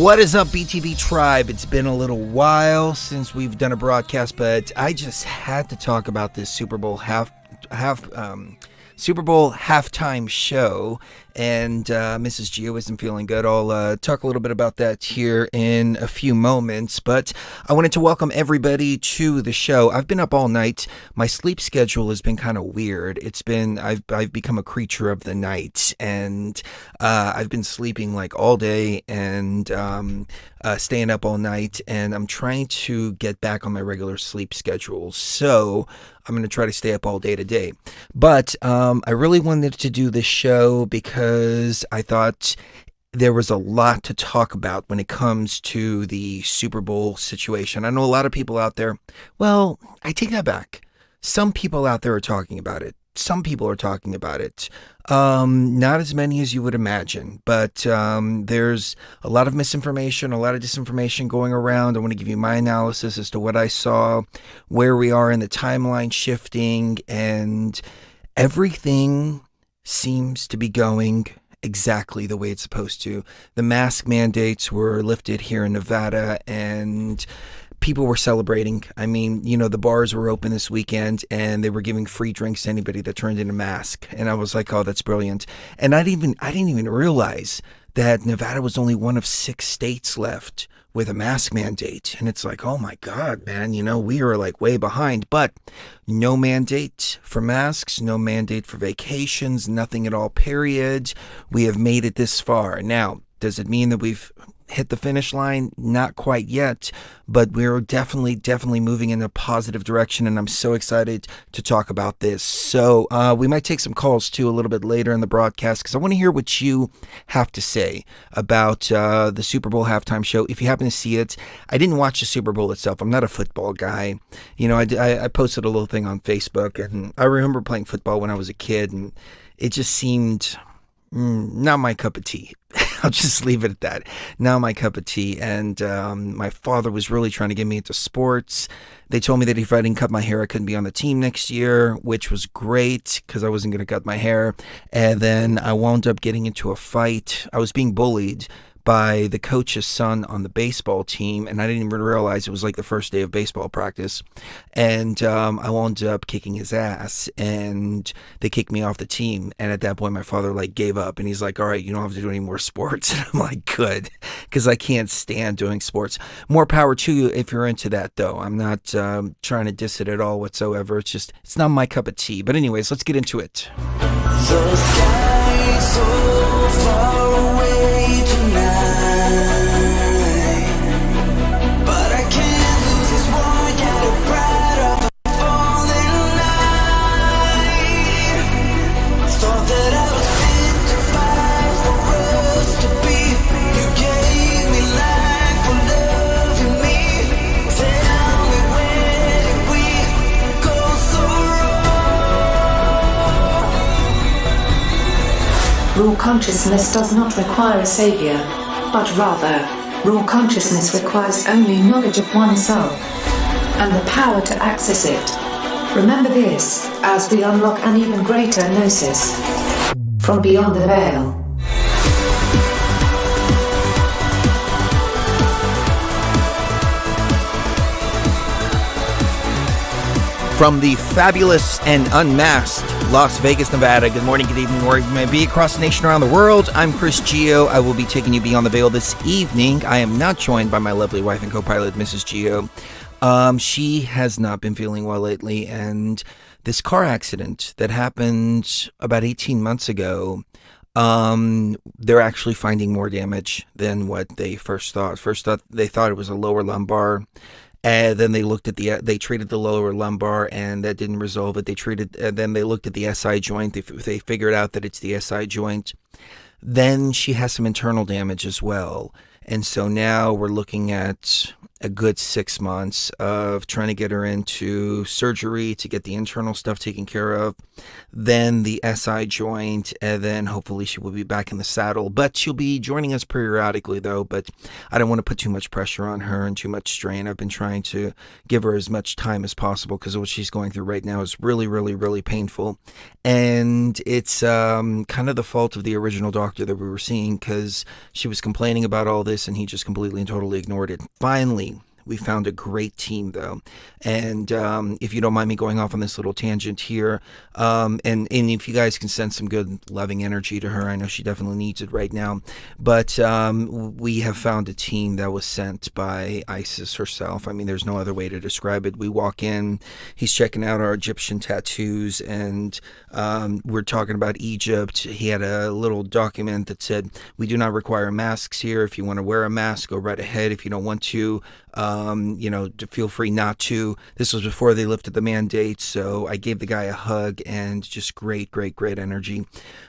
What is up, BTV Tribe? It's been a little while since we've done a broadcast, but I just had to talk about this Super Bowl halftime show, and Mrs. Gio isn't feeling good. I'll talk a little bit about that here in a few moments, but I wanted to welcome everybody to the show. I've been up all night. My sleep schedule has been kind of weird. I've become a creature of the night, and I've been sleeping like all day and staying up all night, and I'm trying to get back on my regular sleep schedule. So I'm going to try to stay up all day today. But I really wanted to do this show because I thought there was a lot to talk about when it comes to the Super Bowl situation. I know a lot of people out there, well, I take that back. Some people out there are talking about it. Some people are talking about it. Not as many as you would imagine, but there's a lot of misinformation, a lot of disinformation going around. I want to give you my analysis as to what I saw, where we are in the timeline shifting, and everything seems to be going exactly the way it's supposed to. The mask mandates were lifted here in Nevada, and people were celebrating. I mean, you know, the bars were open this weekend and they were giving free drinks to anybody that turned in a mask. And I was like, oh, that's brilliant. And I didn't even realize that Nevada was only one of 6 states left with a mask mandate. And it's like, oh my God, man, you know, we are like way behind. But no mandate for masks, no mandate for vacations, nothing at all, period. We have made it this far. Now, does it mean that we've hit the finish line? Not quite yet, but we're definitely moving in a positive direction, and I'm so excited to talk about this. So we might take some calls too a little bit later in the broadcast, because I want to hear what you have to say about the Super Bowl halftime show. If you happen to see it, I didn't watch the Super Bowl itself. I'm not a football guy. You know, I posted a little thing on Facebook, and I remember playing football when I was a kid, and it just seemed not my cup of tea. I'll just leave it at that. Not my cup of tea. And my father was really trying to get me into sports. They told me that if I didn't cut my hair, I couldn't be on the team next year, which was great because I wasn't going to cut my hair. And then I wound up getting into a fight. I was being bullied by the coach's son on the baseball team, and I didn't even realize it was like the first day of baseball practice. And I wound up kicking his ass, and they kicked me off the team. And at that point, my father like gave up, and he's like, all right, you don't have to do any more sports. And I'm like, good, because I can't stand doing sports. More power to you if you're into that, though. I'm not trying to diss it at all whatsoever. It's not my cup of tea. But anyways, let's get into it. The sky's so far away tonight, but I can't lose this war, get it right off the falling night. Thought that I was fit to fight for us to be. You gave me life for loving me. Tell me, where did we go so wrong? Raw consciousness does not require a savior, but rather, raw consciousness requires only knowledge of oneself and the power to access it. Remember this, as we unlock an even greater gnosis from beyond the veil. From the fabulous and unmasked Las Vegas, Nevada. Good morning, good evening, where you may be across the nation, around the world. I'm Chris Gio. I will be taking you beyond the veil this evening. I am not joined by my lovely wife and co-pilot, Mrs. Gio. She has not been feeling well lately, and this car accident that happened about 18 months ago, they're actually finding more damage than what they first thought. They thought it was a lower lumbar. And then they looked at they treated the lower lumbar, and that didn't resolve it. Then they looked at the SI joint. They figured out that it's the SI joint. Then she has some internal damage as well. And so now we're looking at a good 6 months of trying to get her into surgery to get the internal stuff taken care of. Then the SI joint, and then hopefully she will be back in the saddle. But she'll be joining us periodically, though. But I don't want to put too much pressure on her and too much strain. I've been trying to give her as much time as possible because what she's going through right now is really, really, really painful. And it's kind of the fault of the original doctor that we were seeing, because she was complaining about all this and he just completely and totally ignored it. Finally, we found a great team, though. And if you don't mind me going off on this little tangent here, and if you guys can send some good loving energy to her, I know she definitely needs it right now. But we have found a team that was sent by Isis herself. I mean, there's no other way to describe it. We walk in, he's checking out our Egyptian tattoos, and we're talking about Egypt. He had a little document that said, "We do not require masks here. If you want to wear a mask, go right ahead. If you don't want to, to feel free not to." This was before they lifted the mandate, so I gave the guy a hug, and just great energy.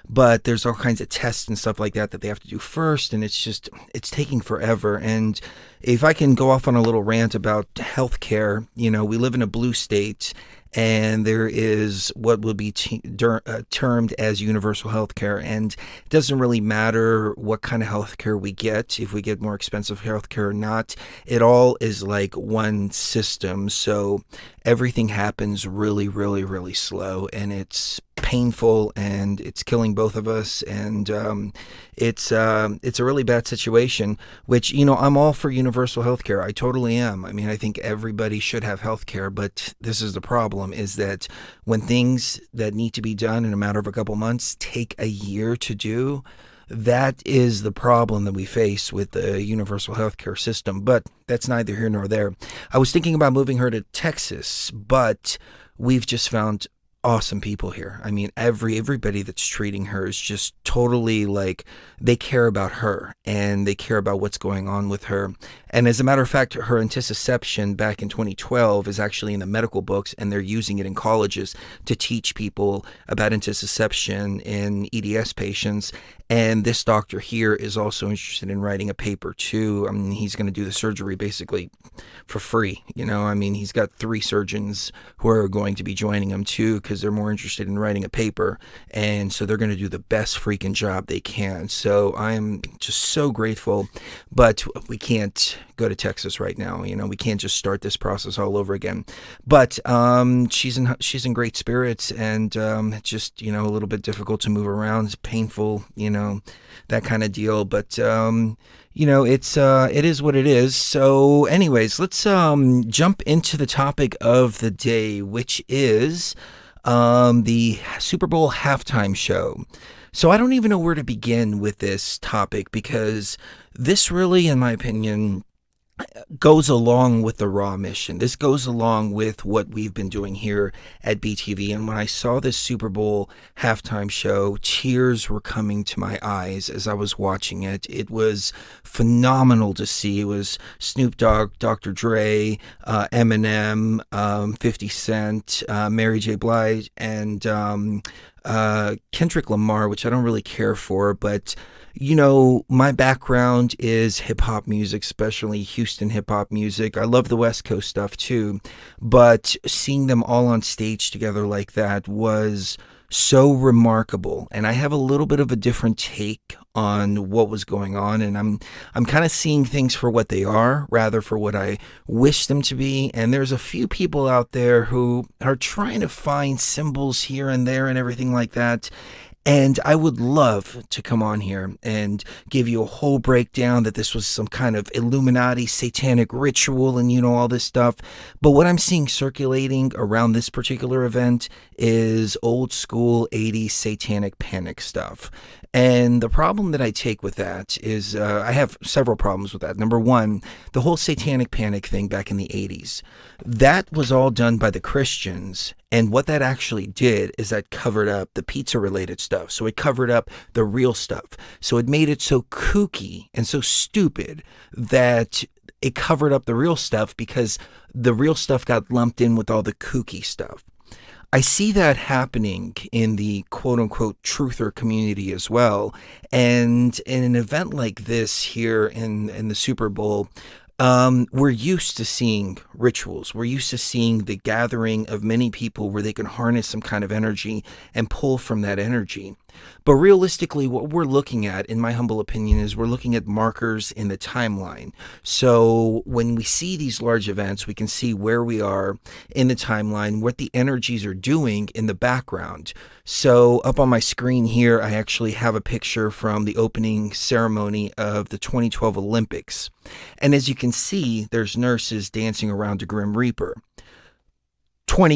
But there's all kinds of tests and stuff like that they have to do first, and it's taking forever. And if I can go off on a little rant about healthcare, we live in a blue state, and there is what will be termed as universal health care. And it doesn't really matter what kind of health care we get, if we get more expensive health care or not. It all is like one system. So everything happens really, really, really slow, and it's painful, and it's killing both of us. And it's a really bad situation, which, I'm all for universal health care. I totally am. I mean, I think everybody should have health care, but this is the problem, is that when things that need to be done in a matter of a couple months take a year to do, that is the problem that we face with the universal healthcare system. But that's neither here nor there. I was thinking about moving her to Texas, but we've just found awesome people here. I mean, everybody that's treating her is just totally like, they care about her and they care about what's going on with her. And as a matter of fact, her intussusception back in 2012 is actually in the medical books, and they're using it in colleges to teach people about intussusception in EDS patients. And this doctor here is also interested in writing a paper too. I mean, he's going to do the surgery basically for free. I mean, he's got 3 surgeons who are going to be joining him too, because they're more interested in writing a paper. And so they're going to do the best freaking job they can. So I'm just so grateful, but we can't go to Texas right now. We can't just start this process all over again. But she's in great spirits, and just a little bit difficult to move around. It's painful, that kind of deal. But it is what it is. So anyways, let's jump into the topic of the day, which is the Super Bowl halftime show. So I don't even know where to begin with this topic, because this really, in my opinion, goes along with the Raw mission. This goes along with what we've been doing here at BTV. And when I saw this Super Bowl halftime show, tears were coming to my eyes as I was watching it. It was phenomenal to see. It was Snoop Dogg, Dr. Dre, Eminem, 50 Cent, Mary J. Blige, and Kendrick Lamar, which I don't really care for, but my background is hip-hop music, especially Houston hip-hop music. I love the West Coast stuff too, but seeing them all on stage together like that was so remarkable. And I have a little bit of a different take on what was going on, and I'm kind of seeing things for what they are, rather for what I wish them to be. And there's a few people out there who are trying to find symbols here and there and everything like that. And I would love to come on here and give you a whole breakdown that this was some kind of Illuminati satanic ritual and all this stuff. But what I'm seeing circulating around this particular event is old school 80s satanic panic stuff. And the problem that I take with that is I have several problems with that. Number one, the whole satanic panic thing back in the 80s. That was all done by the Christians. And what that actually did is that covered up the pizza related stuff. So it covered up the real stuff. So it made it so kooky and so stupid that it covered up the real stuff, because the real stuff got lumped in with all the kooky stuff. I see that happening in the quote-unquote truther community as well. And in an event like this here in the Super Bowl, we're used to seeing rituals. We're used to seeing the gathering of many people where they can harness some kind of energy and pull from that energy. But realistically, what we're looking at, in my humble opinion, is we're looking at markers in the timeline. So when we see these large events, we can see where we are in the timeline, what the energies are doing in the background. So up on my screen here, I actually have a picture from the opening ceremony of the 2012 Olympics. And as you can see, there's nurses dancing around a Grim Reaper. 10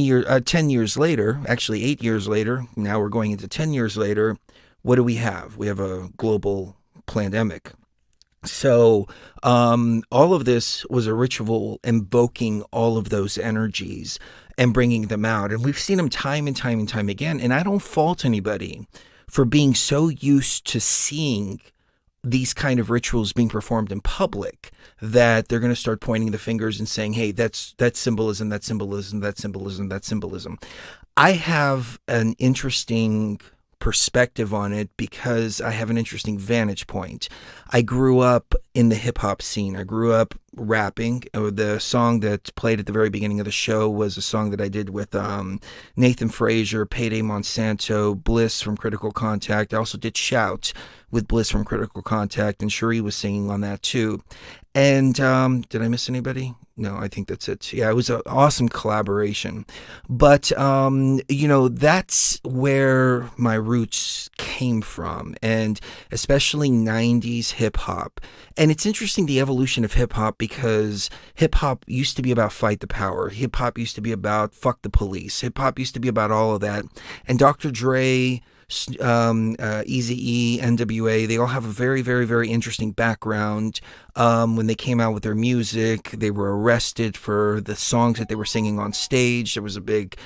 years later, actually 8 years later, now we're going into 10 years later, what do we have? We have a global pandemic. So all of this was a ritual invoking all of those energies and bringing them out. And we've seen them time and time and time again. And I don't fault anybody for being so used to seeing these kind of rituals being performed in public that they're going to start pointing the fingers and saying, hey, that's symbolism, that's symbolism, that's symbolism, that's symbolism. I have an interesting perspective on it because I have an interesting vantage point. I grew up in the hip hop scene. I grew up rapping. The song that played at the very beginning of the show was a song that I did with Nathan Frazier, Payday Monsanto, Bliss from Critical Contact. I also did Shout with Bliss from Critical Contact, and Cherie was singing on that too. And did I miss anybody? No, I think that's it. Yeah, it was an awesome collaboration. But, that's where my roots came from, and especially 90s hip hop. And it's interesting, the evolution of hip hop, because hip hop used to be about fight the power. Hip hop used to be about fuck the police. Hip hop used to be about all of that. And Dr. Dre, Eazy-E, NWA, they all have a very, very, very interesting background. When they came out with their music, they were arrested for the songs that they were singing on stage. There was a big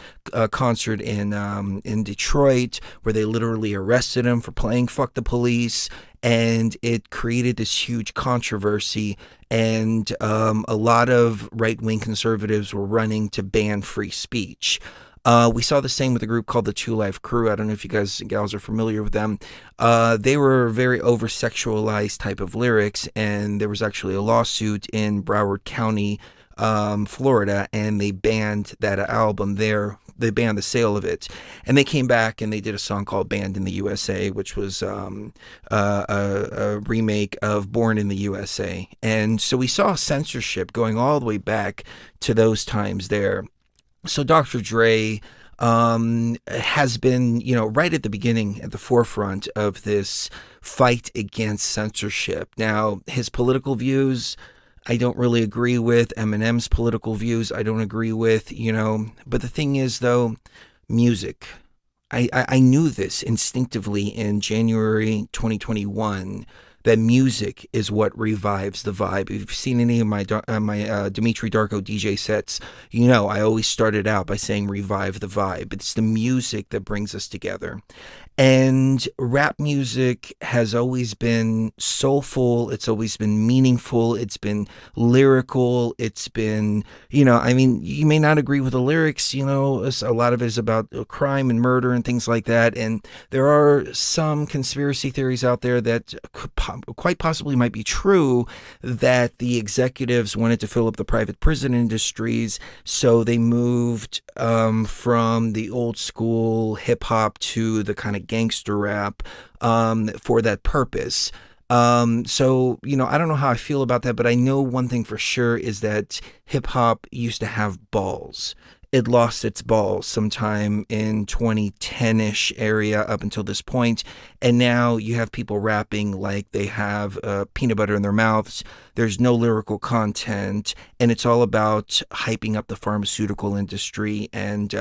concert in Detroit where they literally arrested them for playing Fuck the Police, and it created this huge controversy, and a lot of right-wing conservatives were running to ban free speech. We saw the same with a group called the Two Live Crew. I don't know if you guys and gals are familiar with them. They were very over-sexualized type of lyrics, and there was actually a lawsuit in Broward County, Florida, and they banned that album there. They banned the sale of it. And they came back and they did a song called Banned in the USA, which was a remake of Born in the USA. And so we saw censorship going all the way back to those times there. So Dr. Dre has been, right at the beginning, at the forefront of this fight against censorship. Now, his political views, I don't really agree with. Eminem's political views, I don't agree with, But the thing is, though, music. I knew this instinctively in January 2021, that music is what revives the vibe. If you've seen any of my Dimitri Darko DJ sets, I always started out by saying revive the vibe. It's the music that brings us together. And rap music has always been soulful. It's always been meaningful. It's been lyrical. It's been, you may not agree with the lyrics. A lot of it is about crime and murder and things like that. And there are some conspiracy theories out there that quite possibly might be true, that the executives wanted to fill up the private prison industries. So they moved from the old school hip hop to the kind of gangster rap for that purpose. So, I don't know how I feel about that, but I know one thing for sure is that hip hop used to have balls. It lost its balls sometime in 2010-ish area up until this point. And now you have people rapping like they have peanut butter in their mouths. There's no lyrical content. And it's all about hyping up the pharmaceutical industry and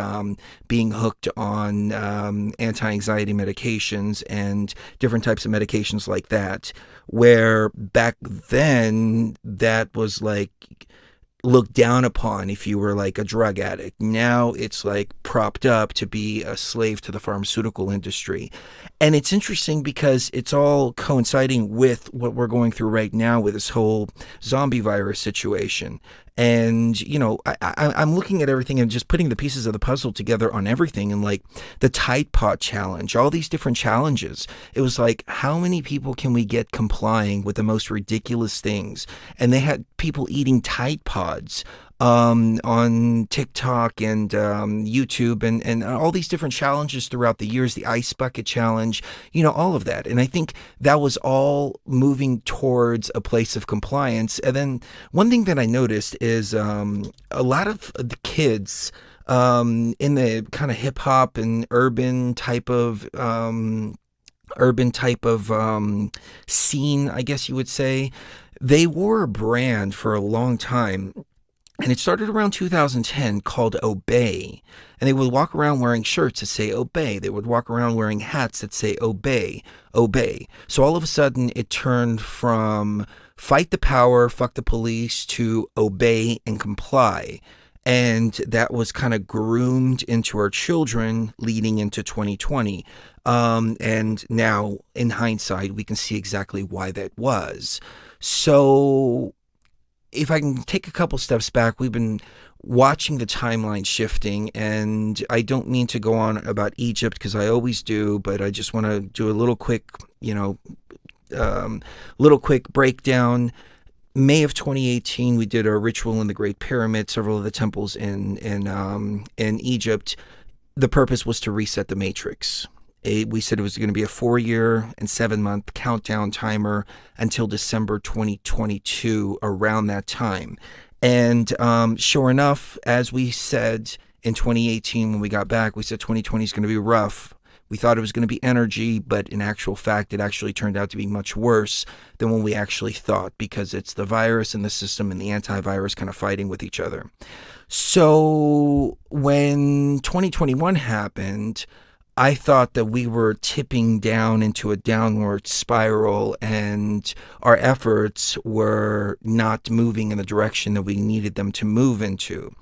being hooked on anti-anxiety medications and different types of medications like that. Where back then, that was like looked down upon if you were like a drug addict. Now it's like propped up to be a slave to the pharmaceutical industry. And it's interesting because it's all coinciding with what we're going through right now with this whole zombie virus situation. And, I'm looking at everything and just putting the pieces of the puzzle together on everything. And like the Tide Pod challenge, all these different challenges. It was like, how many people can we get complying with the most ridiculous things? And they had people eating Tide Pods on TikTok and YouTube and all these different challenges throughout the years, the ice bucket challenge, all of that. And I think that was all moving towards a place of compliance. And then one thing that I noticed is a lot of the kids in the kind of hip hop and urban type of scene, I guess you would say, they wore a brand for a long time. And it started around 2010 called Obey. And they would walk around wearing shirts that say Obey. They would walk around wearing hats that say Obey, Obey. So all of a sudden it turned from fight the power, fuck the police to obey and comply. And that was kind of groomed into our children leading into 2020. And now in hindsight, we can see exactly why that was. So if I can take a couple steps back, we've been watching the timeline shifting, and I don't mean to go on about Egypt because I always do, but I just want to do a little quick, breakdown. May of 2018, we did a ritual in the Great Pyramid, several of the temples in Egypt. The purpose was to reset the matrix. We said it was going to be a 4-year and 7-month countdown timer until December 2022, around that time. And sure enough, as we said in 2018 when we got back, we said 2020 is going to be rough. We thought it was going to be energy, but in actual fact, it actually turned out to be much worse than what we actually thought, because it's the virus and the system and the antivirus kind of fighting with each other. So when 2021 happened, I thought that we were tipping down into a downward spiral and our efforts were not moving in the direction that we needed them to move into.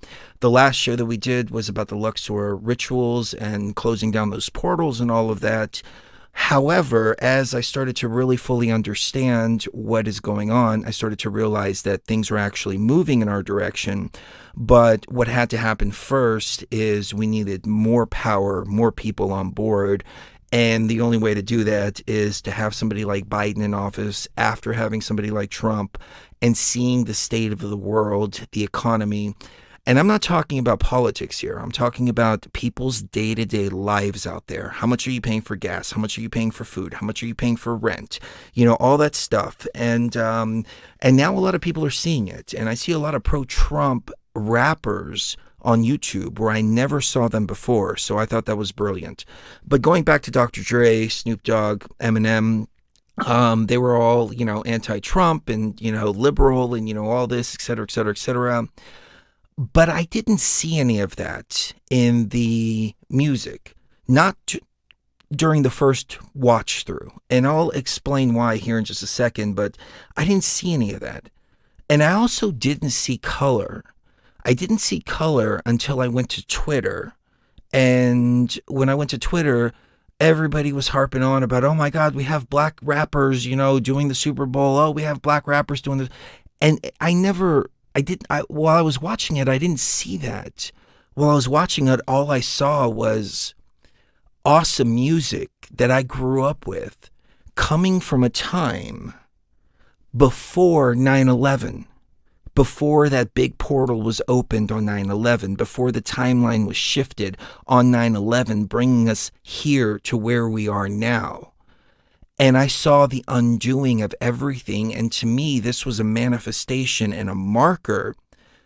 The last show that we did was about the Luxor rituals and closing down those portals and all of that. However, as I started to really fully understand what is going on, I started to realize that things were actually moving in our direction. But what had to happen first is we needed more power, more people on board. And the only way to do that is to have somebody like Biden in office after having somebody like Trump, and seeing the state of the world, the economy. And I'm not talking about politics here. I'm talking about people's day-to-day lives out there. How much are you paying for gas? How much are you paying for food? How much are you paying for rent? All that stuff. And now a lot of people are seeing it. And I see a lot of pro-Trump rappers on YouTube where I never saw them before. So I thought that was brilliant. But going back to Dr. Dre, Snoop Dogg, Eminem, they were all, anti-Trump and, liberal and, all this, et cetera, et cetera, et cetera. But I didn't see any of that in the music, not during the first watch through. And I'll explain why here in just a second, but I didn't see any of that. And I also didn't see color. I didn't see color until I went to Twitter. And when I went to Twitter, everybody was harping on about, oh my God, we have black rappers, doing the Super Bowl. Oh, we have black rappers doing this. And while I was watching it, I didn't see that. While I was watching it, all I saw was awesome music that I grew up with, coming from a time before 9/11, before that big portal was opened on 9/11, before the timeline was shifted on 9/11, bringing us here to where we are now. And I saw the undoing of everything. And to me, this was a manifestation and a marker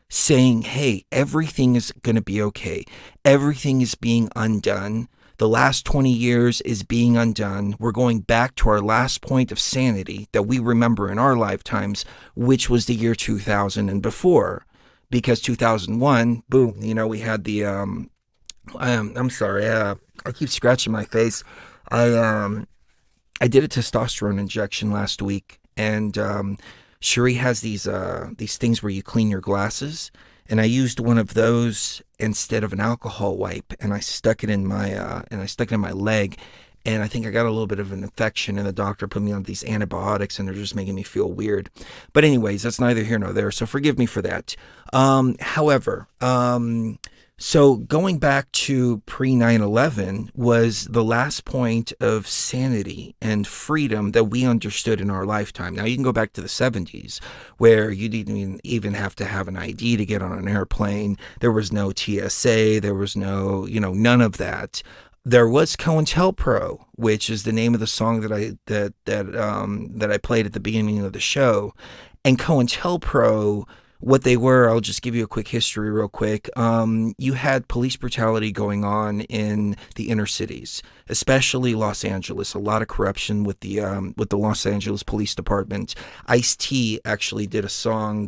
saying, hey, everything is going to be okay. Everything is being undone. The last 20 years is being undone. We're going back to our last point of sanity that we remember in our lifetimes, which was the year 2000 and before. Because 2001, boom, we had the, I'm sorry, I keep scratching my face. I did a testosterone injection last week, and Cherie has these things where you clean your glasses, and I used one of those instead of an alcohol wipe, and I stuck it in my leg, and I think I got a little bit of an infection, and the doctor put me on these antibiotics, and they're just making me feel weird. But anyways, that's neither here nor there, so forgive me for that. However, so going back to pre 9/11 was the last point of sanity and freedom that we understood in our lifetime. Now you can go back to the 70s where you didn't even have to have an ID to get on an airplane. There was no TSA, there was no, none of that. There was COINTELPRO, which is the name of the song that I played at the beginning of the show. And COINTELPRO, what they were, I'll just give you a quick history real quick. You had police brutality going on in the inner cities, especially Los Angeles. A lot of corruption with the Los Angeles Police Department. Ice-T actually did a song,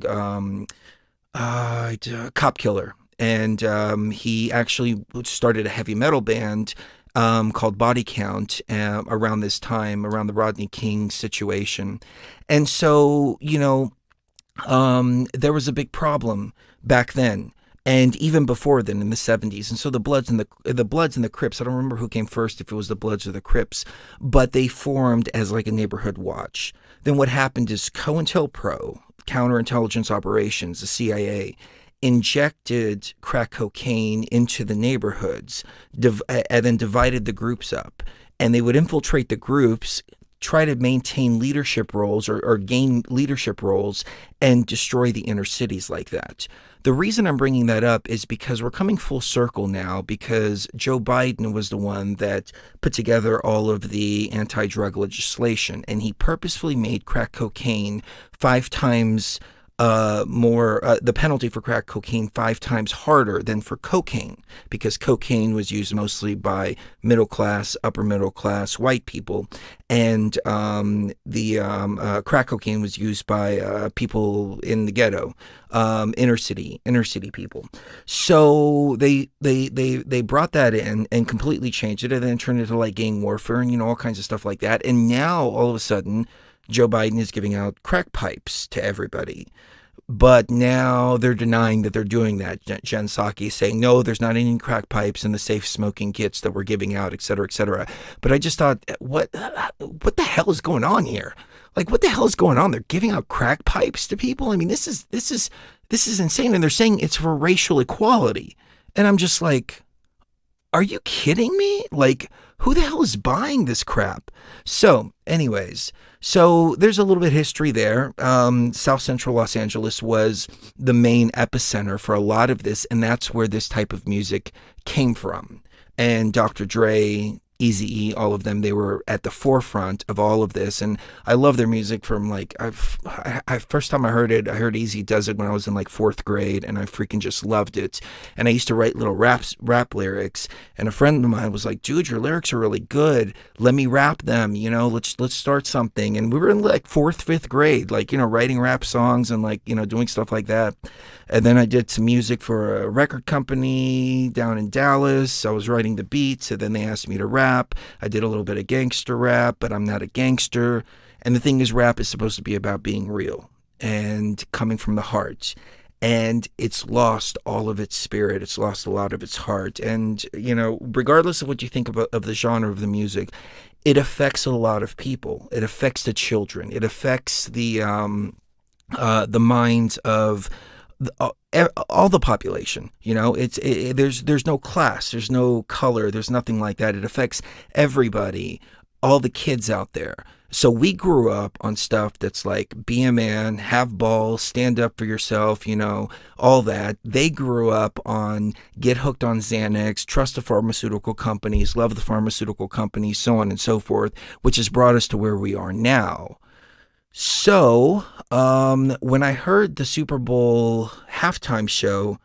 Cop Killer. And he actually started a heavy metal band called Body Count around this time, around the Rodney King situation. And so, there was a big problem back then, and even before then in the 70s. And so the Bloods and the Crips, I don't remember who came first, if it was the Bloods or the Crips, but they formed as like a neighborhood watch. Then what happened is COINTELPRO, counterintelligence operations, the CIA, injected crack cocaine into the neighborhoods, and then divided the groups up. And they would infiltrate the groups, try to maintain leadership roles or gain leadership roles, and destroy the inner cities like that. The reason I'm bringing that up is because we're coming full circle now, because Joe Biden was the one that put together all of the anti-drug legislation, and he purposefully made crack cocaine 5 times the penalty for crack cocaine 5 times harder than for cocaine, because cocaine was used mostly by middle class, upper middle class white people, and the crack cocaine was used by people in the ghetto, inner city people. So they brought that in and completely changed it, and then turned it into like gang warfare and all kinds of stuff like that. And now all of a sudden, Joe Biden is giving out crack pipes to everybody. But now they're denying that they're doing that. Jen Psaki is saying, no, there's not any crack pipes in the safe smoking kits that we're giving out, et cetera, et cetera. But I just thought, what the hell is going on here? Like, what the hell is going on? They're giving out crack pipes to people? I mean, this is insane. And they're saying it's for racial equality. And I'm just like, are you kidding me? Like, who the hell is buying this crap? So, anyways, there's a little bit of history there. South Central Los Angeles was the main epicenter for a lot of this, and that's where this type of music came from. And Dr. Dre, Eazy-E, all of them, they were at the forefront of all of this. And I love their music from like, first time I heard Eazy does it when I was in like 4th grade, and I freaking just loved it. And I used to write little rap lyrics, and a friend of mine was like, dude, your lyrics are really good. Let me rap them, let's start something. And we were in like 4th, 5th grade, like, writing rap songs and like, doing stuff like that. And then I did some music for a record company down in Dallas. I was writing the beats, and then they asked me to rap. I did a little bit of gangster rap, but I'm not a gangster. And the thing is, rap is supposed to be about being real and coming from the heart. And it's lost all of its spirit. It's lost a lot of its heart. And, regardless of what you think of the genre of the music, it affects a lot of people. It affects the children. It affects the minds of all the population. There's no class, there's no color, there's nothing like that. It affects everybody, all the kids out there. So we grew up on stuff that's like, be a man, have balls, stand up for yourself, all that. They grew up on get hooked on Xanax, trust the pharmaceutical companies, love the pharmaceutical companies, so on and so forth, which has brought us to where we are now. So, when I heard the Super Bowl halftime show,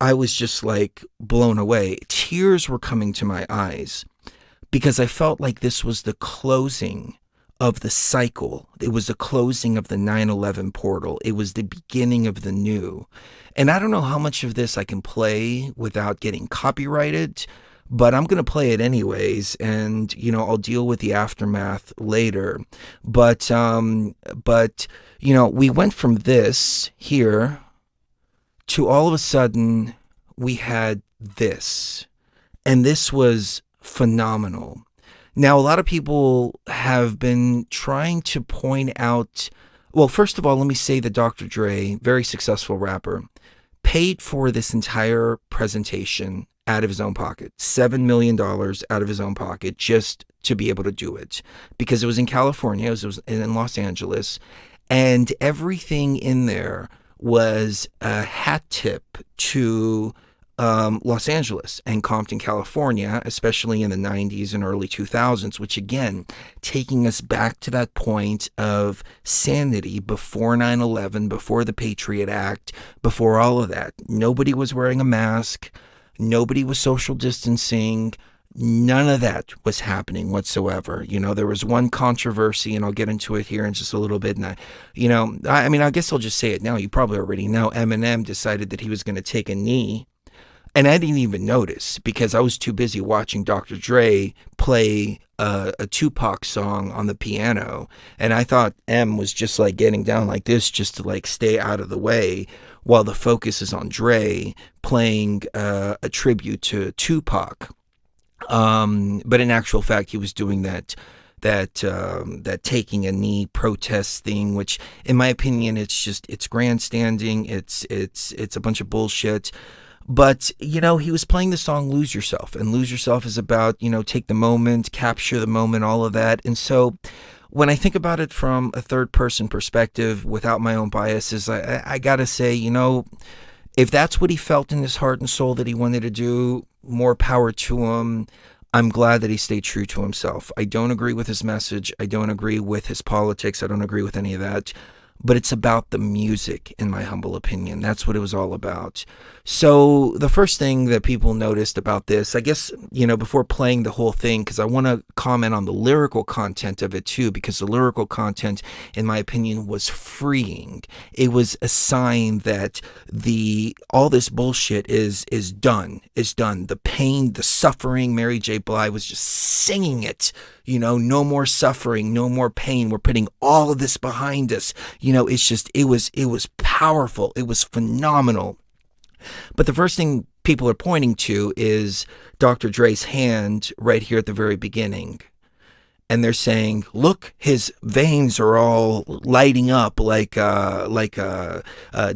I was just like blown away. Tears were coming to my eyes because I felt like this was the closing of the cycle. It was the closing of the 9/11 portal. It was the beginning of the new. And I don't know how much of this I can play without getting copyrighted, but I'm going to play it anyways, and, I'll deal with the aftermath later. But we went from this here to all of a sudden we had this, and this was phenomenal. Now, a lot of people have been trying to point out. Well, first of all, let me say that Dr. Dre, very successful rapper, paid for this entire presentation out of his own pocket, $7 million out of his own pocket, just to be able to do it, because it was in California, it was in Los Angeles, and everything in there was a hat tip to Los Angeles and Compton, California, especially in the 90s and early 2000s, which again, taking us back to that point of sanity before 9/11, before the Patriot Act, before all of that. Nobody was wearing a mask. Nobody was social distancing. None of that was happening whatsoever. There was one controversy, and I'll get into it here in just a little bit. And I guess I'll just say it now. You probably already know Eminem decided that he was going to take a knee. And I didn't even notice because I was too busy watching Dr. Dre play a Tupac song on the piano. And I thought M was just like getting down like this just to like stay out of the way while the focus is on Dre playing a tribute to Tupac. But in actual fact, he was doing that taking a knee protest thing, which in my opinion, it's grandstanding. It's a bunch of bullshit. But, he was playing the song Lose Yourself, and Lose Yourself is about, take the moment, capture the moment, all of that. And so when I think about it from a third person perspective without my own biases, I got to say, if that's what he felt in his heart and soul that he wanted to do, more power to him. I'm glad that he stayed true to himself. I don't agree with his message. I don't agree with his politics. I don't agree with any of that. But it's about the music, in my humble opinion. That's what it was all about. So the first thing that people noticed about this, I guess, before playing the whole thing, because I want to comment on the lyrical content of it too, because the lyrical content, in my opinion, was freeing. It was a sign that all this bullshit is done. The pain, the suffering. Mary J. Blige was just singing it. No more suffering, no more pain. We're putting all of this behind us. It was powerful. It was phenomenal. But the first thing people are pointing to is Dr. Dre's hand right here at the very beginning. And they're saying, look, his veins are all lighting up like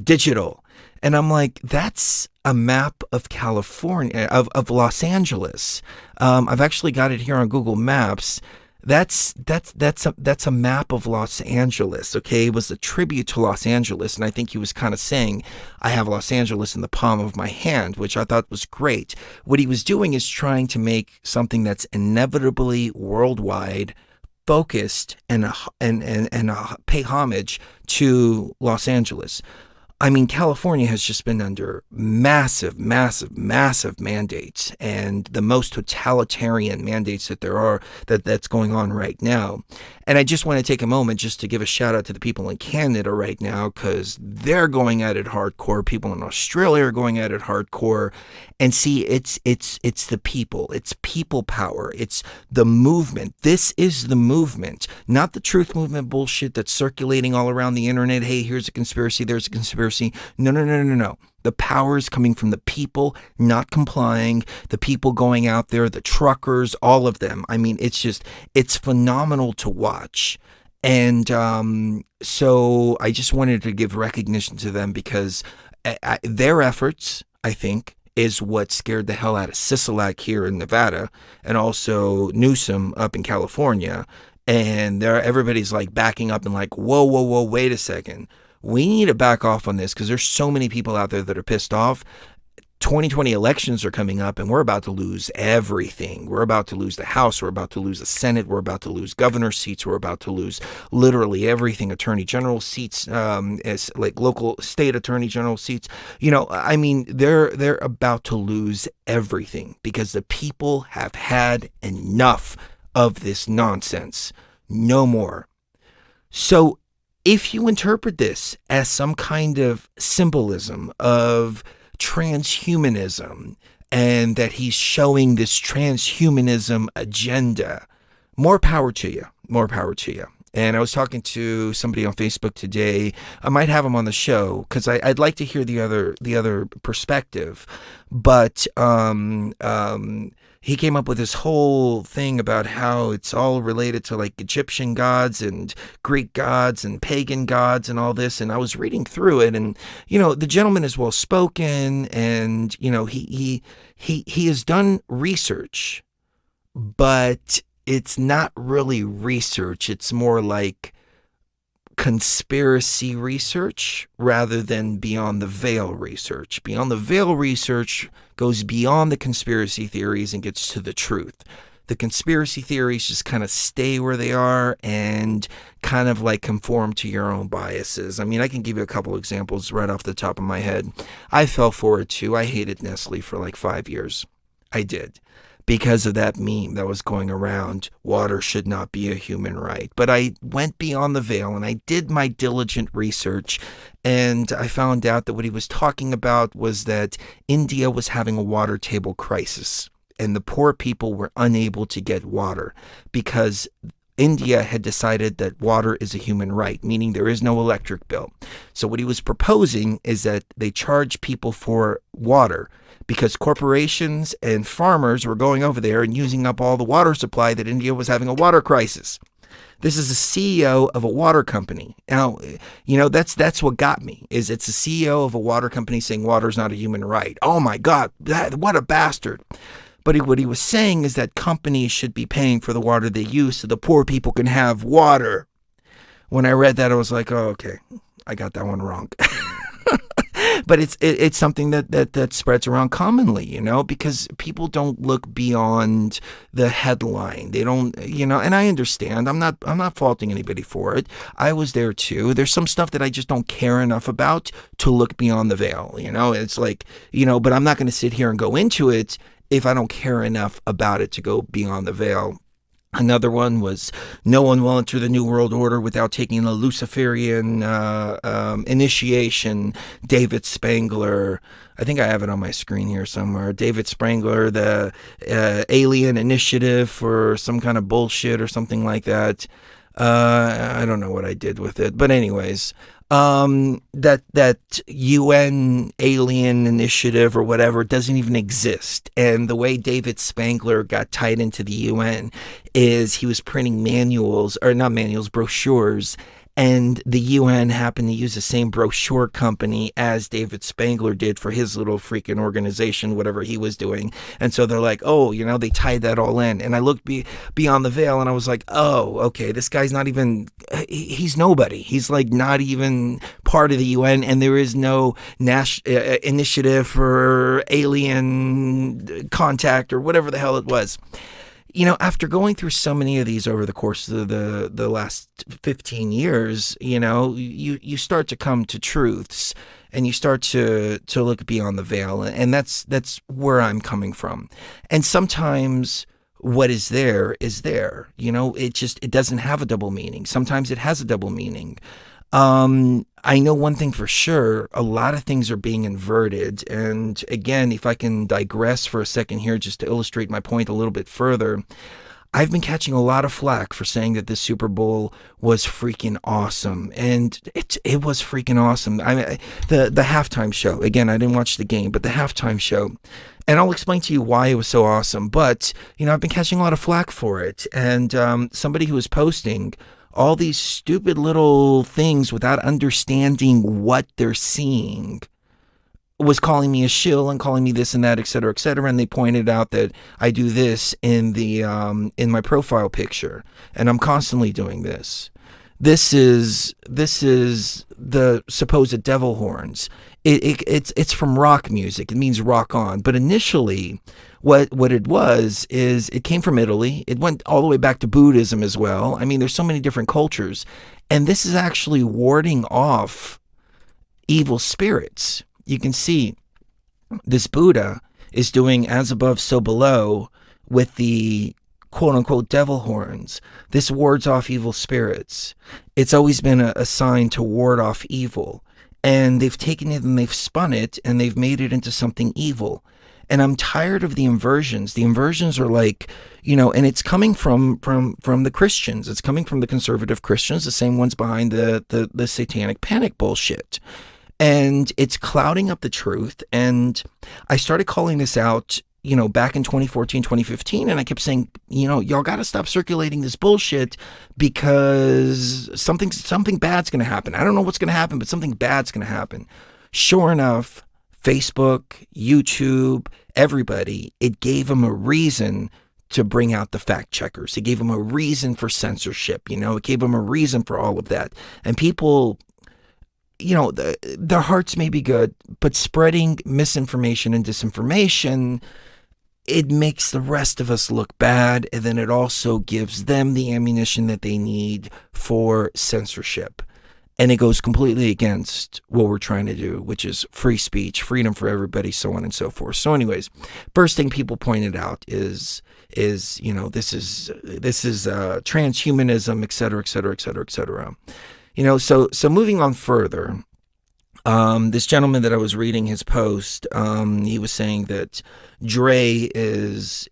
digital. And I'm like, that's a map of California, of Los Angeles. I've actually got it here on Google Maps. That's a map of Los Angeles. Okay, it was a tribute to Los Angeles, and I think he was kind of saying, I have Los Angeles in the palm of my hand, which I thought was great. What he was doing is trying to make something that's inevitably worldwide, focused, and pay homage to Los Angeles. I mean, California has just been under massive, massive, massive mandates, and the most totalitarian mandates that there are that's going on right now. And I just want to take a moment just to give a shout out to the people in Canada right now, because they're going at it hardcore. People in Australia are going at it hardcore. And see, it's the people. It's people power. It's the movement. This is the movement, not the truth movement bullshit that's circulating all around the internet. Hey, here's a conspiracy. There's a conspiracy. No. The power is coming from the people not complying, the people going out there, the truckers, all of them. I mean, it's phenomenal to watch. And so I just wanted to give recognition to them because their efforts, I think, is what scared the hell out of Sisolak here in Nevada and also Newsom up in California. And everybody's like backing up and like, whoa, wait a second. We need to back off on this because there's so many people out there that are pissed off. 2020 elections are coming up and we're about to lose everything. We're about to lose the House. We're about to lose the Senate. We're about to lose governor seats. We're about to lose literally everything. Attorney general seats, as like local state attorney general seats. I mean, they're about to lose everything because the people have had enough of this nonsense. No more. So if you interpret this as some kind of symbolism of transhumanism and that he's showing this transhumanism agenda, more power to you. And I was talking to somebody on Facebook today. I might have him on the show because I'd like to hear the other perspective. But he came up with this whole thing about how it's all related to like Egyptian gods and Greek gods and pagan gods and all this. And I was reading through it, and the gentleman is well spoken, and he has done research, but it's not really research. It's more like conspiracy research rather than beyond the veil research. Beyond the veil research goes beyond the conspiracy theories and gets to the truth. The conspiracy theories just kind of stay where they are and kind of like conform to your own biases. I mean, I can give you a couple examples right off the top of my head. I fell for it too. I hated Nestle for like 5 years. I did. Because of that meme that was going around, water should not be a human right. But I went beyond the veil and I did my diligent research, and I found out that what he was talking about was that India was having a water table crisis, and the poor people were unable to get water because India had decided that water is a human right, meaning there is no electric bill. So what he was proposing is that they charge people for water because corporations and farmers were going over there and using up all the water supply that India was having a water crisis. This is a CEO of a water company. Now, that's what got me, is it's a CEO of a water company saying water is not a human right. Oh my God, what a bastard. But what he was saying is that companies should be paying for the water they use so the poor people can have water. When I read that, I was like, oh, okay, I got that one wrong. But it's something that spreads around commonly, because people don't look beyond the headline. They don't, and I understand. I'm not faulting anybody for it. I was there too. There's some stuff that I just don't care enough about to look beyond the veil. It's like, but I'm not going to sit here and go into it if I don't care enough about it to go beyond the veil. Another one was, no one will enter the New World Order without taking the Luciferian initiation. David Spangler, I think I have it on my screen here somewhere. David Spangler, the alien initiative for some kind of bullshit or something like that. I don't know what I did with it, but anyways, that UN alien initiative or whatever doesn't even exist. And the way David Spangler got tied into the UN is he was printing brochures, and the UN happened to use the same brochure company as David Spangler did for his little freaking organization, whatever he was doing. And so they're like, oh, they tied that all in. And I looked beyond the veil and I was like, oh, okay, this guy's not even, he's nobody. He's like not even part of the UN, and there is no initiative for alien contact or whatever the hell it was. After going through so many of these over the course of the last 15 years, you start to come to truths, and you start to look beyond the veil. And that's where I'm coming from. And sometimes what is there is there. It doesn't have a double meaning. Sometimes it has a double meaning. I know one thing for sure, a lot of things are being inverted. And again, if I can digress for a second here just to illustrate my point a little bit further, I've been catching a lot of flack for saying that this Super Bowl was freaking awesome. And it was freaking awesome. The halftime show, again, I didn't watch the game, but the halftime show, and I'll explain to you why it was so awesome. But, I've been catching a lot of flack for it. And somebody who was posting all these stupid little things without understanding what they're seeing was calling me a shill and calling me this and that, et cetera, et cetera. And they pointed out that I do this in in my profile picture, and I'm constantly doing this. This is the supposed devil horns. It's from rock music. It means rock on. But initially, what it was is it came from Italy. It went all the way back to Buddhism as well. I mean, there's so many different cultures. And this is actually warding off evil spirits. You can see this Buddha is doing as above, so below with the quote-unquote devil horns. This wards off evil spirits. It's always been a sign to ward off evil. And they've taken it and they've spun it and they've made it into something evil. And I'm tired of the inversions. The inversions are like, and it's coming from the Christians. It's coming from the conservative Christians, the same ones behind the satanic panic bullshit. And it's clouding up the truth. And I started calling this out, back in 2014, 2015, and I kept saying, y'all got to stop circulating this bullshit because something bad's going to happen. I don't know what's going to happen, but something bad's going to happen. Sure enough, Facebook, YouTube, everybody, it gave them a reason to bring out the fact checkers. It gave them a reason for censorship. It gave them a reason for all of that. And people, their hearts may be good, but spreading misinformation and disinformation, it makes the rest of us look bad. And then it also gives them the ammunition that they need for censorship. And it goes completely against what we're trying to do, which is free speech, freedom for everybody, so on and so forth. So anyways, first thing people pointed out is this is transhumanism, et cetera, et cetera, et cetera, et cetera. So moving on further, this gentleman that I was reading his post, he was saying that Dre is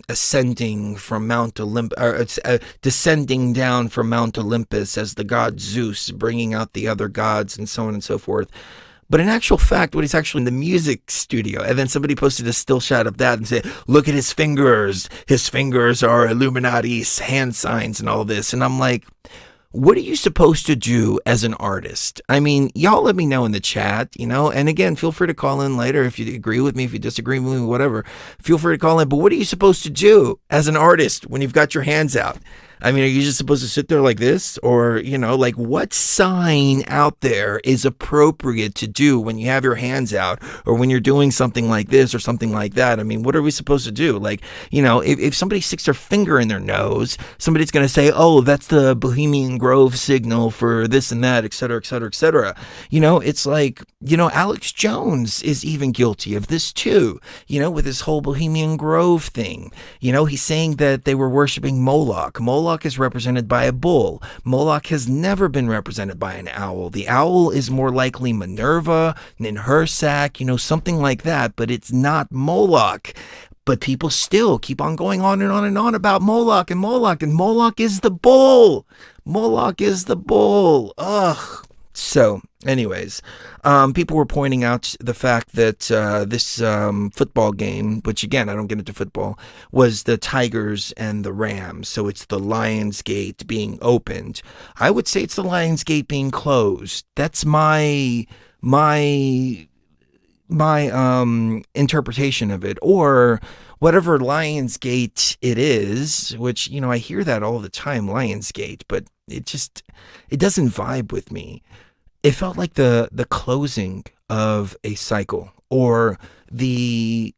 ascending from Mount Olympus, descending down from Mount Olympus as the god Zeus, bringing out the other gods and so on and so forth. But in actual fact, what he's actually in the music studio, and then somebody posted a still shot of that and said, look at his fingers. His fingers are Illuminati hand signs and all this. And I'm like, what are you supposed to do as an artist? I mean, y'all let me know in the chat, and again, feel free to call in later if you agree with me, if you disagree with me, whatever. Feel free to call in. But what are you supposed to do as an artist when you've got your hands out? I mean, are you just supposed to sit there like this? Or, what sign out there is appropriate to do when you have your hands out or when you're doing something like this or something like that? I mean, what are we supposed to do? If somebody sticks their finger in their nose, somebody's going to say, oh, that's the Bohemian Grove signal for this and that, et cetera, et cetera, et cetera. It's like, Alex Jones is even guilty of this too, with this whole Bohemian Grove thing. He's saying that they were worshiping Moloch. Moloch is represented by a bull. Moloch has never been represented by an owl. The owl is more likely Minerva, Ninhursag, something like that, but it's not Moloch. But people still keep on going on and on and on about Moloch and Moloch, and Moloch is the bull. Moloch is the bull. Ugh. So, anyways, people were pointing out the fact that this football game, which again, I don't get into football, was the Tigers and the Rams. So it's the Lions Gate being opened. I would say it's the Lions Gate being closed. That's my interpretation of it, or whatever Lionsgate it is, which, I hear that all the time, Lionsgate, but it doesn't vibe with me. It felt like the closing of a cycle, or the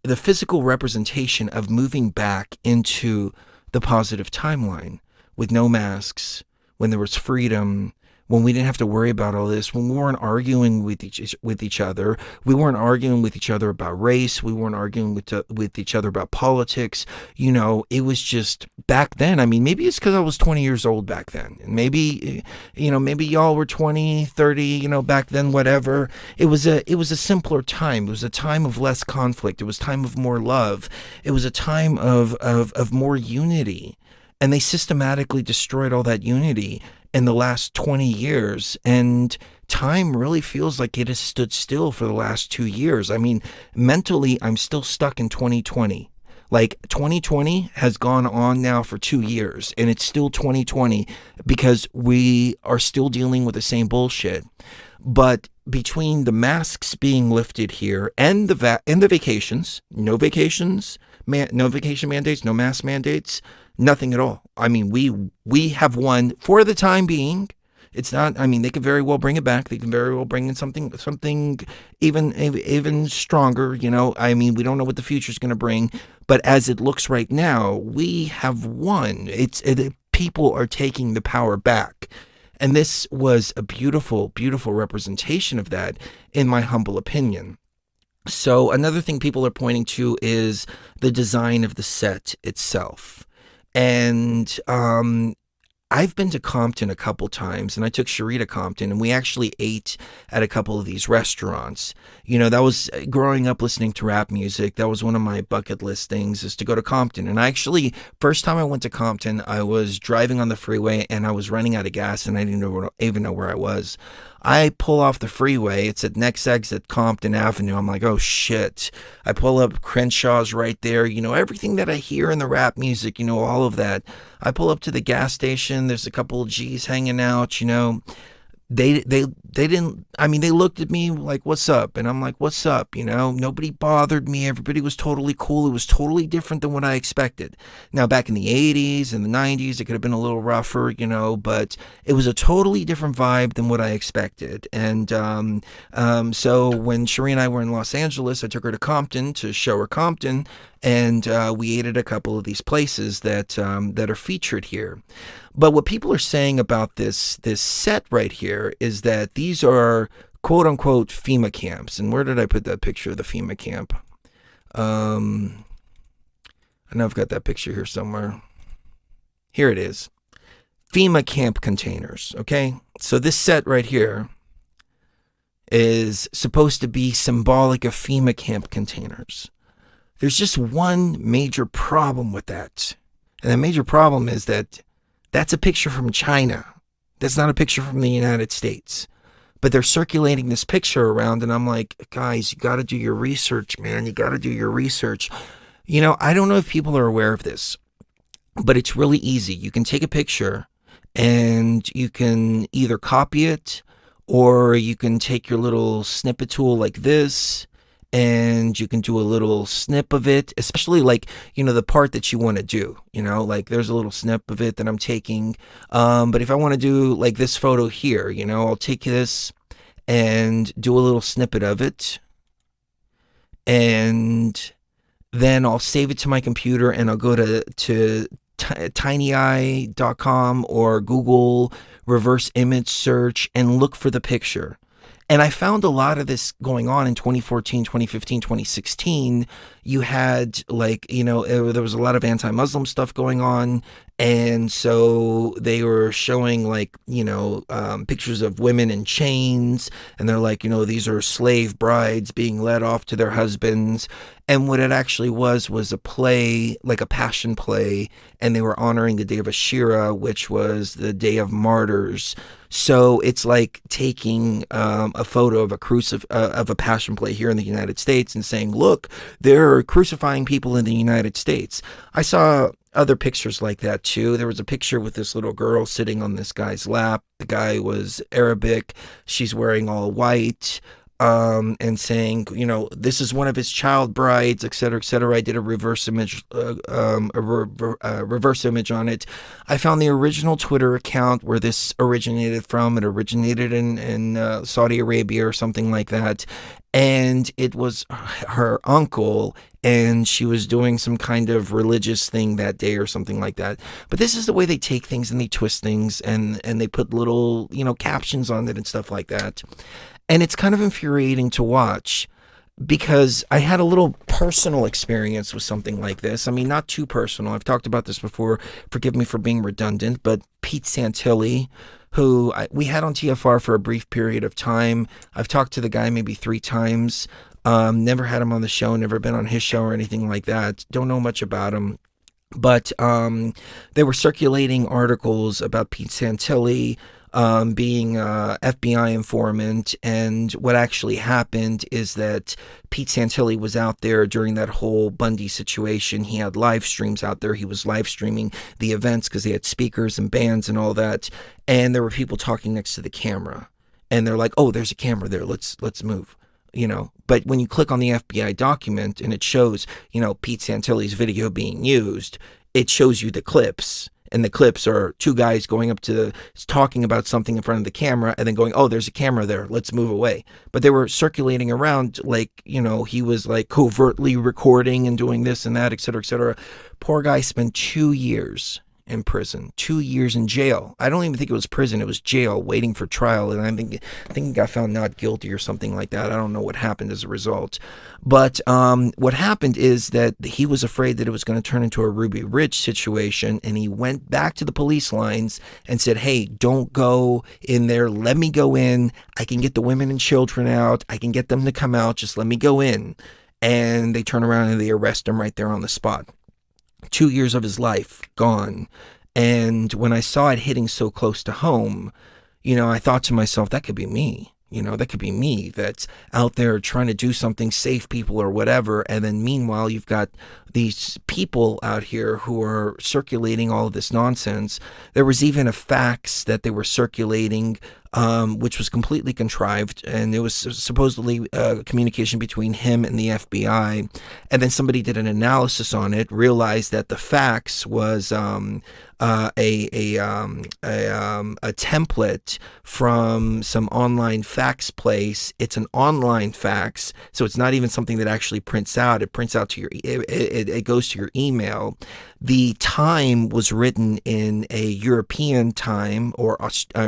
physical representation of moving back into the positive timeline with no masks, when there was freedom, when we didn't have to worry about all this, when we weren't arguing with each other, we weren't arguing with each other about race, we weren't arguing with each other about politics. It was just back then. I mean, maybe it's because I was 20 years old back then, and maybe y'all were 20, 30, back then, whatever. It was a simpler time. It was a time of less conflict. It was a time of more love. It was a time of more unity. And they systematically destroyed all that unity in the last 20 years. And time really feels like it has stood still for the last 2 years. I mean, mentally, I'm still stuck in 2020. Like, 2020 has gone on now for 2 years, and it's still 2020 because we are still dealing with the same bullshit. But between the masks being lifted here and the vacations, no vacation mandates, no mask mandates, nothing at all. I mean, we have won for the time being. It's not, I mean, they could very well bring it back. They can very well bring in something even stronger, I mean, we don't know what the future is going to bring, but as it looks right now, we have won. People are taking the power back. And this was a beautiful, beautiful representation of that, in my humble opinion. So another thing people are pointing to is the design of the set itself. And I've been to Compton a couple times, and I took Cherie to Compton, and we actually ate at a couple of these restaurants. That was growing up listening to rap music. That was one of my bucket list things, is to go to Compton. And I actually, first time I went to Compton, I was driving on the freeway and I was running out of gas and I didn't even know where I was. I pull off the freeway. It's at next exit Compton Avenue. I'm like, oh shit. I pull up, Crenshaw's right there. Everything that I hear in the rap music, all of that. I pull up to the gas station. There's a couple of G's hanging out. They didn't, they looked at me like, what's up? And I'm like, what's up? Nobody bothered me. Everybody was totally cool. It was totally different than what I expected. Now, back in the 80s and the 90s, it could have been a little rougher, but it was a totally different vibe than what I expected. And so when Cherie and I were in Los Angeles, I took her to Compton to show her Compton, and we ate at a couple of these places that are featured here. But what people are saying about this set right here is that these are quote unquote FEMA camps. And where did I put that picture of the FEMA camp? I know I've got that picture here somewhere. Here it is. FEMA camp containers. Okay. So this set right here is supposed to be symbolic of FEMA camp containers. There's just one major problem with that. And the major problem is that that's a picture from China. That's not a picture from the United States. But they're circulating this picture around, and I'm like, guys, you got to do your research, man. You got to do your research. I don't know if people are aware of this, but it's really easy. You can take a picture, and you can either copy it, or you can take your little snippet tool like this, and you can do a little snip of it, especially like, the part that you want to do, like there's a little snip of it that I'm taking. But if I want to do like this photo here, I'll take this and do a little snippet of it. And then I'll save it to my computer, and I'll go to tinyeye.com or Google reverse image search and look for the picture. And I found a lot of this going on in 2014, 2015, 2016. You had there was a lot of anti-Muslim stuff going on. And so they were showing pictures of women in chains. And they're like, these are slave brides being led off to their husbands. And what it actually was a play, like a passion play. And they were honoring the day of Ashura, which was the day of martyrs. So it's like taking a photo of a passion play here in the United States and saying, look, they're crucifying people in the United States. I saw other pictures like that too. There was a picture with this little girl sitting on this guy's lap. The guy was Arabic. She's wearing all white. And saying, this is one of his child brides, etc., etc. I did a reverse image, reverse image on it. I found the original Twitter account where this originated from. It originated in Saudi Arabia or something like that, and it was her uncle, and she was doing some kind of religious thing that day or something like that. But this is the way they take things and they twist things, and they put little captions on it and stuff like that. And it's kind of infuriating to watch because I had a little personal experience with something like this. Not too personal. I've talked about this before. Forgive me for being redundant, but Pete Santilli, who we had on TFR for a brief period of time. I've talked to the guy maybe 3 times. Never had him on the show, never been on his show or anything like that. Don't know much about him. But they were circulating articles about Pete Santilli being a FBI informant, and what actually happened is that Pete Santilli was out there during that whole Bundy situation. He had live streams out there. He was live streaming the events because they had speakers and bands and all that, and there were people talking next to the camera, and they're like, oh, there's a camera there, let's move. But when you click on the FBI document and it shows, Pete Santilli's video being used, it shows you the clips. And the clips are 2 guys going up to talking about something in front of the camera and then going, oh, there's a camera there, let's move away. But they were circulating around like, he was like covertly recording and doing this and that, etc., etc. Poor guy spent 2 years in prison, 2 years in jail. I don't even think it was prison, it was jail waiting for trial. And I think he got found not guilty or something like that. I don't know what happened as a result. But what happened is that he was afraid that it was going to turn into a Ruby Ridge situation, and he went back to the police lines and said, hey, don't go in there, let me go in, I can get the women and children out, I can get them to come out, just let me go in. And they turn around and they arrest him right there on the spot. 2 years of his life gone. And when I saw it hitting so close to home, I thought to myself, that could be me. That could be me that's out there trying to do something, save people or whatever. And then meanwhile, you've got these people out here who are circulating all of this nonsense. There was even a fax that they were circulating, which was completely contrived. And it was supposedly communication between him and the FBI. And then somebody did an analysis on it, realized that the fax was a template from some online fax place. It's an online fax, so it's not even something that actually prints out. It prints out to your it goes to your email. The time was written in a European time or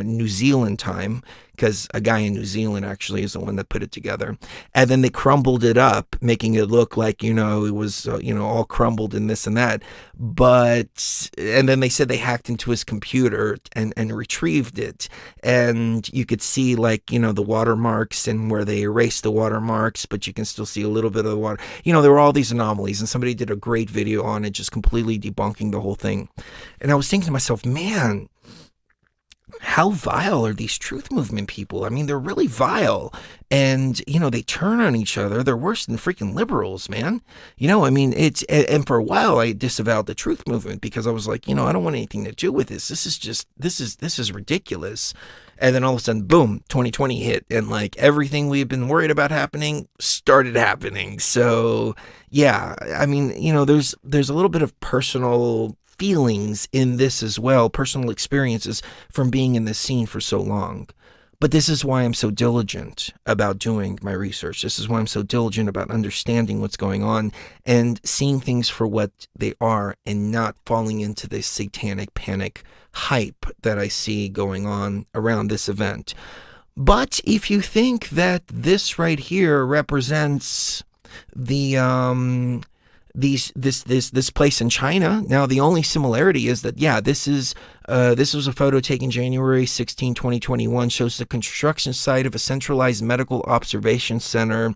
New Zealand time, because a guy in New Zealand actually is the one that put it together. And then they crumbled it up, making it look like, it was, all crumbled and this and that. And then they said they hacked into his computer and retrieved it. And you could see the watermarks and where they erased the watermarks, but you can still see a little bit of the water. There were all these anomalies, and somebody did a great video on it, just completely debunking the whole thing. And I was thinking to myself, man, how vile are these truth movement people? I mean, they're really vile. And, they turn on each other. They're worse than freaking liberals, man. And for a while I disavowed the truth movement because I was like, I don't want anything to do with this. This is ridiculous. And then all of a sudden, boom, 2020 hit. And everything we've been worried about happening started happening. So yeah, there's a little bit of personal feelings in this as well, personal experiences from being in this scene for so long. But this is why I'm so diligent about doing my research. This is why I'm so diligent about understanding what's going on and seeing things for what they are and not falling into this satanic panic hype that I see going on around this event. But if you think that this right here represents the this place in China. Now, the only similarity is that, this was a photo taken January 16, 2021, shows the construction site of a centralized medical observation center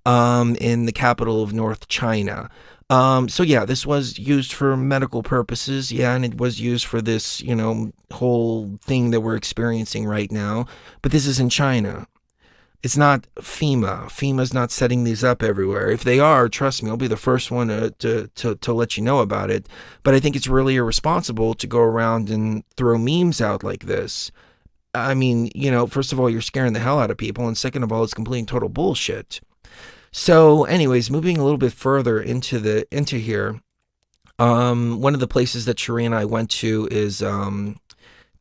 in the capital of North China. This was used for medical purposes. And it was used for this, whole thing that we're experiencing right now. But this is in China. It's not FEMA. FEMA's not setting these up everywhere. If they are, trust me, I'll be the first one to let you know about it. But I think it's really irresponsible to go around and throw memes out like this. I mean, first of all, you're scaring the hell out of people. And second of all, it's complete and total bullshit. So anyways, moving a little bit further into here, one of the places that Sheree and I went to is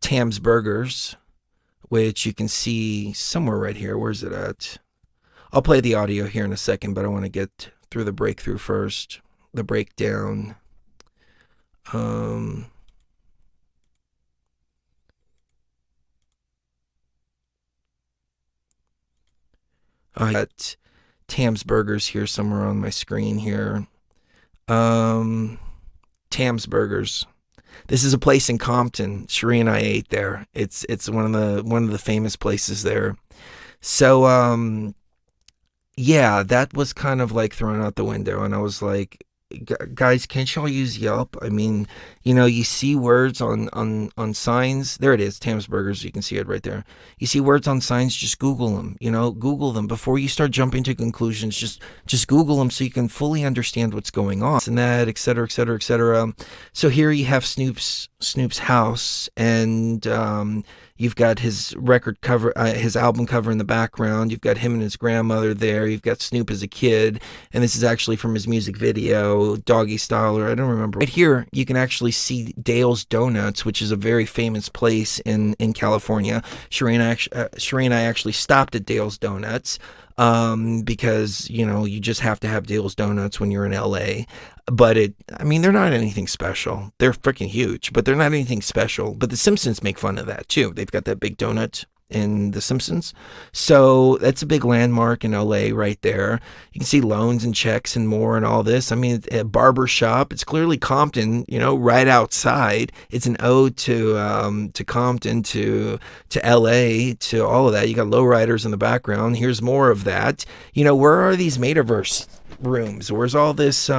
Tam's Burgers, which you can see somewhere right here. Where's it at? I'll play the audio here in a second, but I want to get through the breakthrough first. The breakdown. I got Tam's Burgers here somewhere on my screen here. Tam's Burgers. This is a place in Compton. Sheree and I ate there. It's one of the famous places there. So that was kind of thrown out the window, and I was like, guys, can't y'all use Yelp? I mean, you see words on signs. There it is, Tam's Burgers. You can see it right there. You see words on signs, just Google them. Google them before you start jumping to conclusions. Just Google them so you can fully understand what's going on and that, et cetera, et cetera, et cetera. So here you have Snoop's house, and you've got his record cover, his album cover in the background. You've got him and his grandmother there. You've got Snoop as a kid, and this is actually from his music video, Doggy Style, or I don't remember. Right here, you can actually see Dale's Donuts, which is a very famous place in California. Sheree and I actually stopped at Dale's Donuts because, you just have to have Dale's Donuts when you're in LA. But they're not anything special. They're freaking huge, but they're not anything special. But the Simpsons make fun of that too. They've got that big donut in The Simpsons. So that's a big landmark in LA right there. You can see loans and checks and more and all this. A barber shop. It's clearly Compton, right outside. It's an ode to Compton, to LA, to all of that. You got lowriders in the background. Here's more of that. Where are these metaverse rooms? Where's all this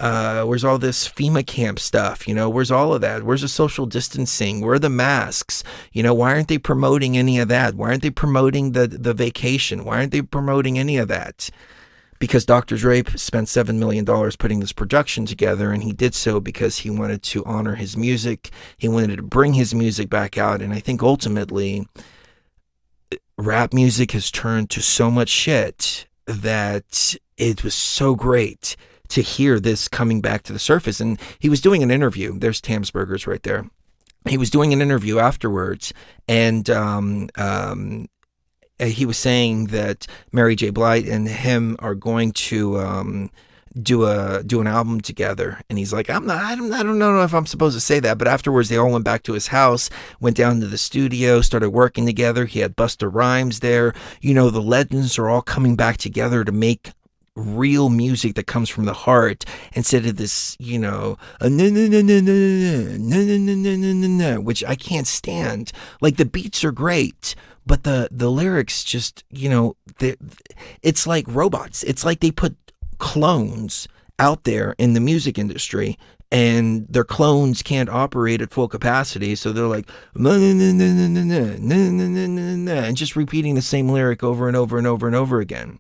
Where's all this FEMA camp stuff? Where's all of that? Where's the social distancing? Where are the masks? Why aren't they promoting any of that? Why aren't they promoting the vacation? Why aren't they promoting any of that? Because Dr. Dre spent $7 million putting this production together, and he did so because he wanted to honor his music. He wanted to bring his music back out, and I think ultimately rap music has turned to so much shit that it was so great to hear this coming back to the surface. And he was doing an interview. There's Tam's Burgers right there. He was doing an interview afterwards, and he was saying that Mary J. Blige and him are going to do an album together. And he's like, I don't know if I'm supposed to say that, but afterwards they all went back to his house, went down to the studio, started working together. He had Busta Rhymes there. The legends are all coming back together to make real music that comes from the heart instead of this, which I can't stand. Like, the beats are great, but the lyrics just, it's like robots. It's like they put clones out there in the music industry, and their clones can't operate at full capacity, so they're like, and just repeating the same lyric over and over and over and over again.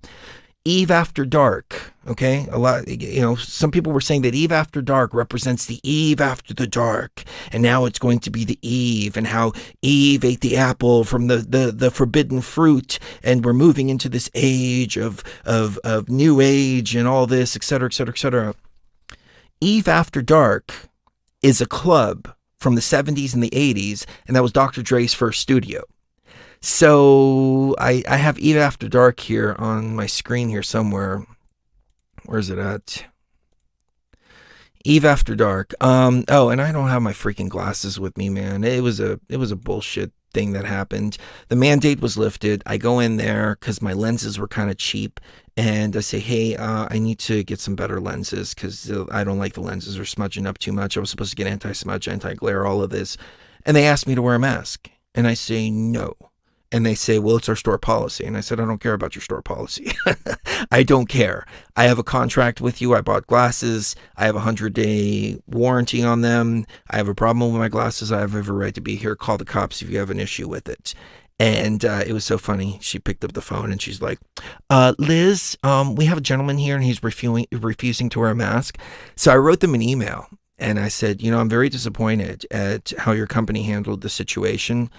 Eve After Dark, okay? Some people were saying that Eve After Dark represents the Eve after the dark, and now it's going to be the Eve, and how Eve ate the apple from the forbidden fruit, and we're moving into this age of new age and all this, etc., etc., etc. Eve After Dark is a club from the 70s and the 80s, and that was Dr. Dre's first studio. So I have Eve After Dark here on my screen here somewhere. Where's it at? Eve After Dark. And I don't have my freaking glasses with me, man. It was a bullshit thing that happened. The mandate was lifted. I go in there because my lenses were kind of cheap, and I say, hey, I need to get some better lenses because I don't like the lenses are smudging up too much. I was supposed to get anti-smudge, anti-glare, all of this. And they asked me to wear a mask, and I say no. And they say, well, it's our store policy. And I said, I don't care about your store policy. I don't care. I have a contract with you. I bought glasses. I have a 100-day warranty on them. I have a problem with my glasses. I have every right to be here. Call the cops if you have an issue with it. And it was so funny. She picked up the phone and she's like, Liz, we have a gentleman here and he's refusing to wear a mask. So I wrote them an email and I said, I'm very disappointed at how your company handled the situation.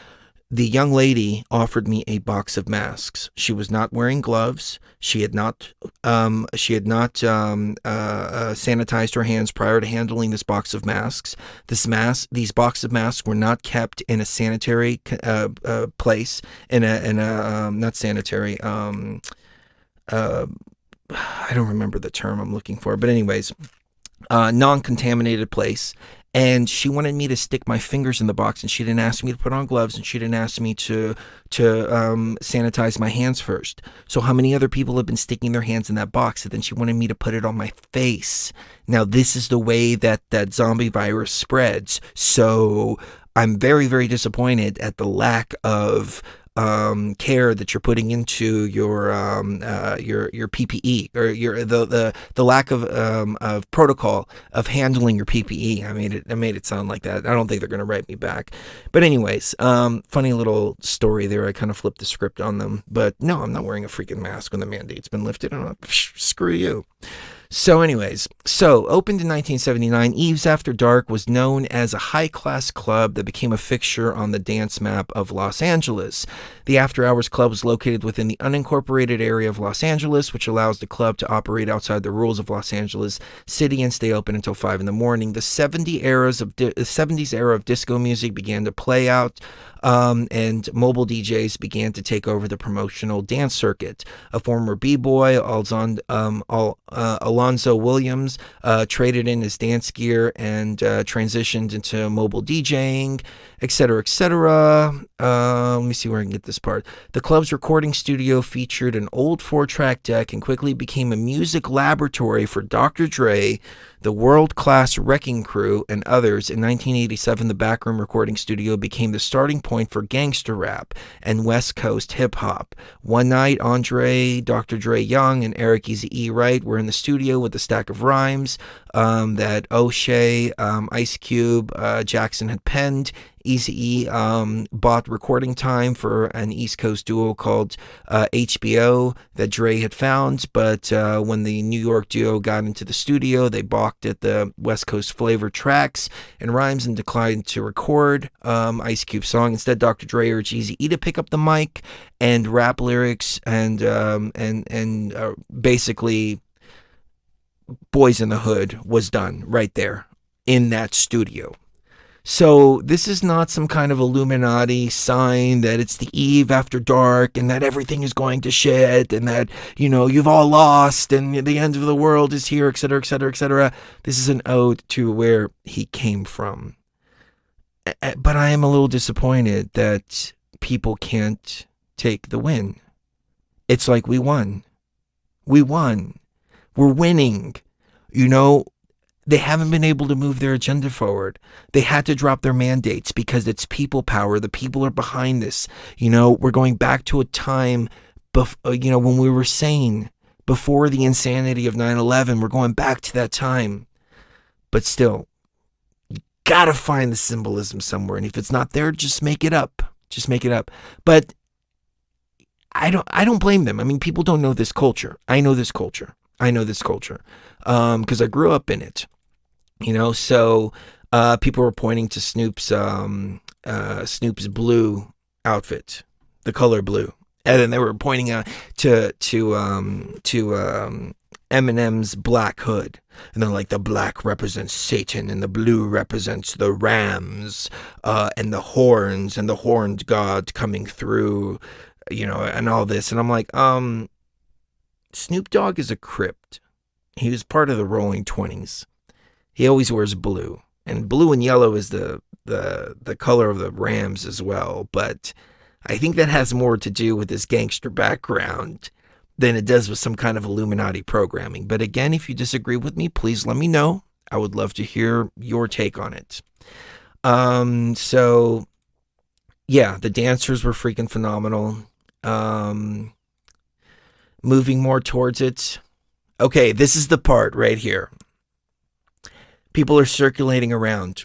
The young lady offered me a box of masks. She was not wearing gloves. She had not sanitized her hands prior to handling this box of masks. These boxes of masks were not kept in a sanitary place. Not sanitary. I don't remember the term I'm looking for, but anyways, non-contaminated place. And she wanted me to stick my fingers in the box, and she didn't ask me to put on gloves, and she didn't ask me to sanitize my hands first. So how many other people have been sticking their hands in that box? And then she wanted me to put it on my face. Now, this is the way that zombie virus spreads. So I'm very, very disappointed at the lack of care that you're putting into your PPE, or the lack of protocol of handling your PPE. I made it sound like that. I don't think they're going to write me back. But anyways, funny little story there. I kind of flipped the script on them. But no, I'm not wearing a freaking mask when the mandate's been lifted. I'm not, screw you. So anyways, opened in 1979, Eve's After Dark was known as a high-class club that became a fixture on the dance map of Los Angeles. The After Hours Club was located within the unincorporated area of Los Angeles, which allows the club to operate outside the rules of Los Angeles City and stay open until 5 in the morning. The 70s era of disco music began to play out, and mobile DJs began to take over the promotional dance circuit. A former b-boy, Alonzo Williams, traded in his dance gear and transitioned into mobile DJing, etc., etc. Let me see where I can get this part. The club's recording studio featured an old 4-track deck and quickly became a music laboratory for Dr. Dre, The world-class Wrecking Crew and others. In 1987, the Backroom Recording Studio became the starting point for gangster rap and West Coast hip-hop. One night, Andre, Dr. Dre Young, and Eric Eazy-E Wright were in the studio with a stack of rhymes that O'Shea, Ice Cube, Jackson had penned. Eazy-E bought recording time for an East Coast duo called HBO that Dre had found, but when the New York duo got into the studio, they balked at the West Coast flavor tracks and rhymes and declined to record Ice Cube's song. Instead, Dr. Dre urged Eazy-E to pick up the mic and rap lyrics and basically Boys in the Hood was done right there in that studio. So this is not some kind of Illuminati sign that it's the eve after dark and that everything is going to shit and that, you've all lost and the end of the world is here, etc., etc., etc. This is an ode to where he came from. But I am a little disappointed that people can't take the win. It's like we won. We won. We're winning. They haven't been able to move their agenda forward. They had to drop their mandates because it's people power. The people are behind this. We're going back to a time, when we were sane, before the insanity of 9/11. We're going back to that time. But still, you gotta find the symbolism somewhere. And if it's not there, just make it up. Just make it up. But I don't blame them. I mean, people don't know this culture. I know this culture. Because I grew up in it. So people were pointing to Snoop's blue outfit, the color blue, and then they were pointing out to Eminem's black hood, and then like the black represents Satan and the blue represents the rams, and the horns and the horned god coming through, and all this, and I'm like, Snoop Dogg is a Crip. He was part of the Rolling 20s. He always wears blue, and blue and yellow is the color of the Rams as well. But I think that has more to do with his gangster background than it does with some kind of Illuminati programming. But again, if you disagree with me, please let me know. I would love to hear your take on it. So yeah, the dancers were freaking phenomenal. Moving more towards it. Okay, this is the part right here. People are circulating around.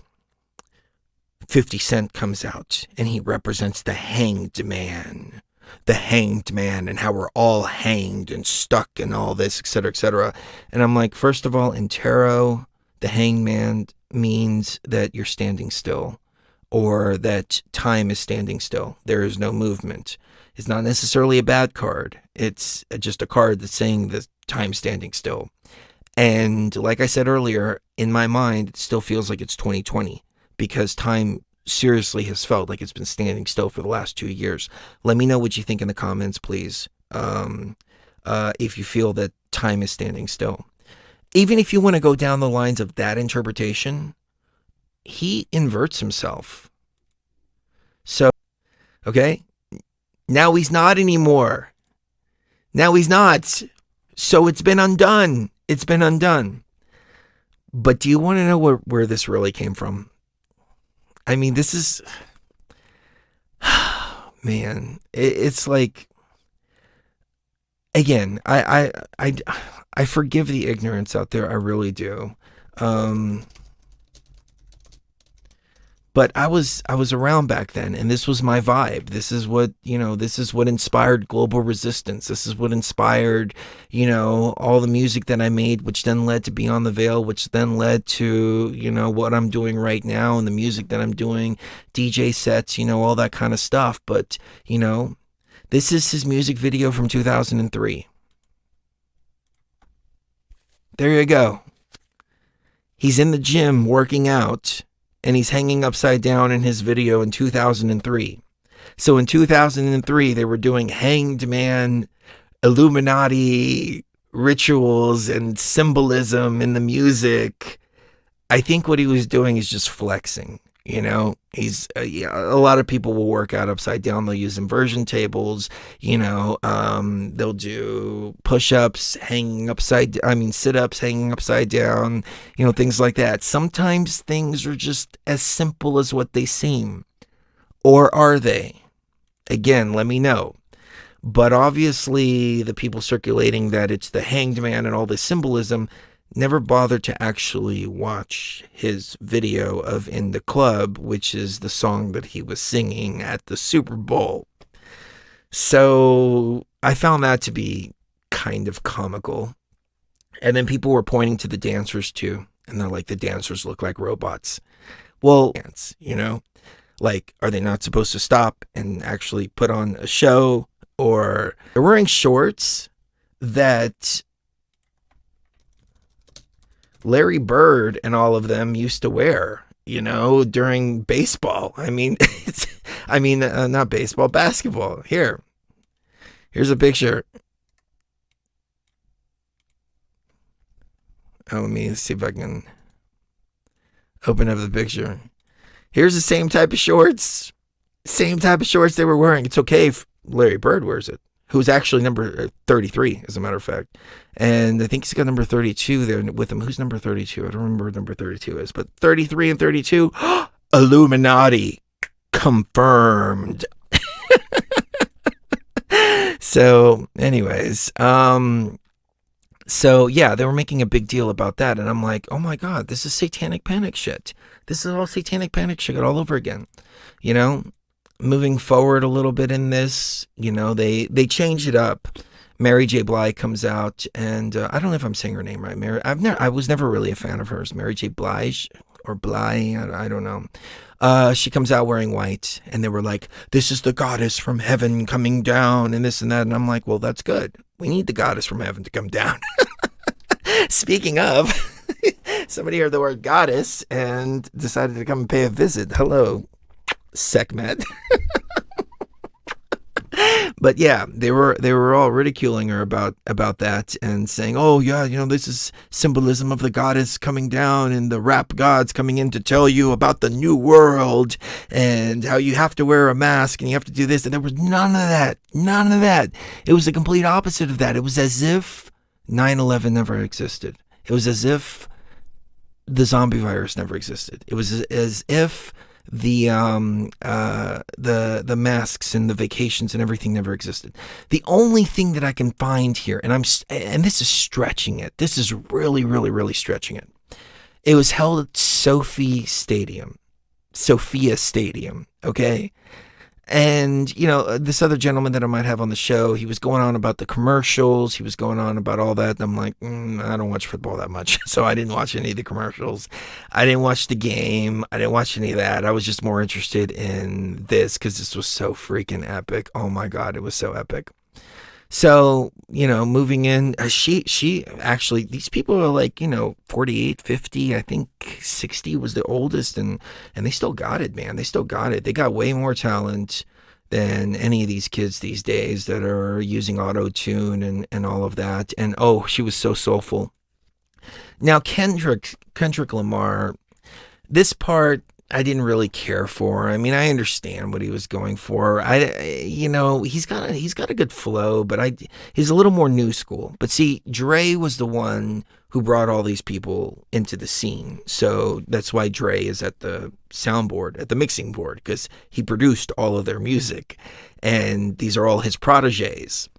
50 Cent comes out and he represents the hanged man. The hanged man and how we're all hanged and stuck and all this, etc., etc. And I'm like, first of all, in tarot, the hanged man means that you're standing still or that time is standing still. There is no movement. It's not necessarily a bad card. It's just a card that's saying the time standing still. And like I said earlier, in my mind, it still feels like it's 2020 because time seriously has felt like it's been standing still for the last 2 years. Let me know what you think in the comments, please. If you feel that time is standing still. Even if you want to go down the lines of that interpretation, he inverts himself. So, okay, now he's not anymore. Now he's not. So it's been undone. It's been undone. But do you want to know where this really came from? I mean, this is, man, it's like, again, I forgive the ignorance out there. I really do. But I was around back then, and this was my vibe. This is what, this is what inspired global resistance. This is what inspired, all the music that I made, which then led to Beyond the Veil, which then led to, what I'm doing right now and the music that I'm doing, DJ sets, all that kind of stuff. But, this is his music video from 2003. There you go. He's in the gym working out. And he's hanging upside down in his video in 2003. So in 2003, they were doing hanged man, Illuminati rituals and symbolism in the music. I think what he was doing is just flexing. You know, yeah, a lot of people will work out upside down. They'll use inversion tables. They'll do push-ups hanging upside. I mean, sit-ups hanging upside down. Things like that. Sometimes things are just as simple as what they seem, or are they? Again, let me know. But obviously, the people circulating that it's the hanged man and all this symbolism never bothered to actually watch his video of In the Club, which is the song that he was singing at the Super Bowl. So I found that to be kind of comical. And then people were pointing to the dancers too. And they're like, the dancers look like robots. Well, like, are they not supposed to stop and actually put on a show? Or they're wearing shorts that Larry Bird and all of them used to wear, during baseball. I mean, not baseball, basketball. Here's a picture. Oh, let me see if I can open up the picture. Here's the same type of shorts. Same type of shorts they were wearing. It's okay if Larry Bird wears it, who's actually number 33, as a matter of fact. And I think he's got number 32 there with him. Who's number 32? I don't remember what number 32 is, but 33 and 32, Illuminati confirmed. So anyways, so yeah, they were making a big deal about that. And I'm like, oh my God, this is satanic panic shit. This is all satanic panic shit all over again. Moving forward a little bit in this, they changed it up. Mary J. Blige comes out, and I don't know if I'm saying her name right. I was never really a fan of hers. Mary J. Blige or Blige, I don't know. She comes out wearing white, and they were like, "This is the goddess from heaven coming down," and this and that. And I'm like, well, that's good. We need the goddess from heaven to come down. Speaking of, somebody heard the word goddess and decided to come and pay a visit. Hello, Sekhmet. But yeah, they were all ridiculing her about that and saying, oh yeah, this is symbolism of the goddess coming down and the rap gods coming in to tell you about the new world and how you have to wear a mask and you have to do this. And there was none of that. It was the complete opposite of that. It was as if 9/11 never existed. It was as if the zombie virus never existed. It was as if the masks and the vacations and everything never existed. The only thing that I can find here, and this is stretching it. This is really, really, really stretching it. It was held at Sophia Stadium. Okay. And, this other gentleman that I might have on the show, he was going on about the commercials. He was going on about all that. And I'm like, I don't watch football that much. So I didn't watch any of the commercials. I didn't watch the game. I didn't watch any of that. I was just more interested in this because this was so freaking epic. Oh my God, it was so epic. So, moving in, she actually, these people are like, 48, 50, I think 60 was the oldest, and they still got it, man. They still got it. They got way more talent than any of these kids these days that are using auto-tune and all of that. And oh, she was so soulful. Now, Kendrick Lamar, this part, I didn't really care for. I mean, I understand what he was going for. He's got a good flow, but he's a little more new school. But see, Dre was the one who brought all these people into the scene. So that's why Dre is at the soundboard, at the mixing board, because he produced all of their music. And these are all his proteges.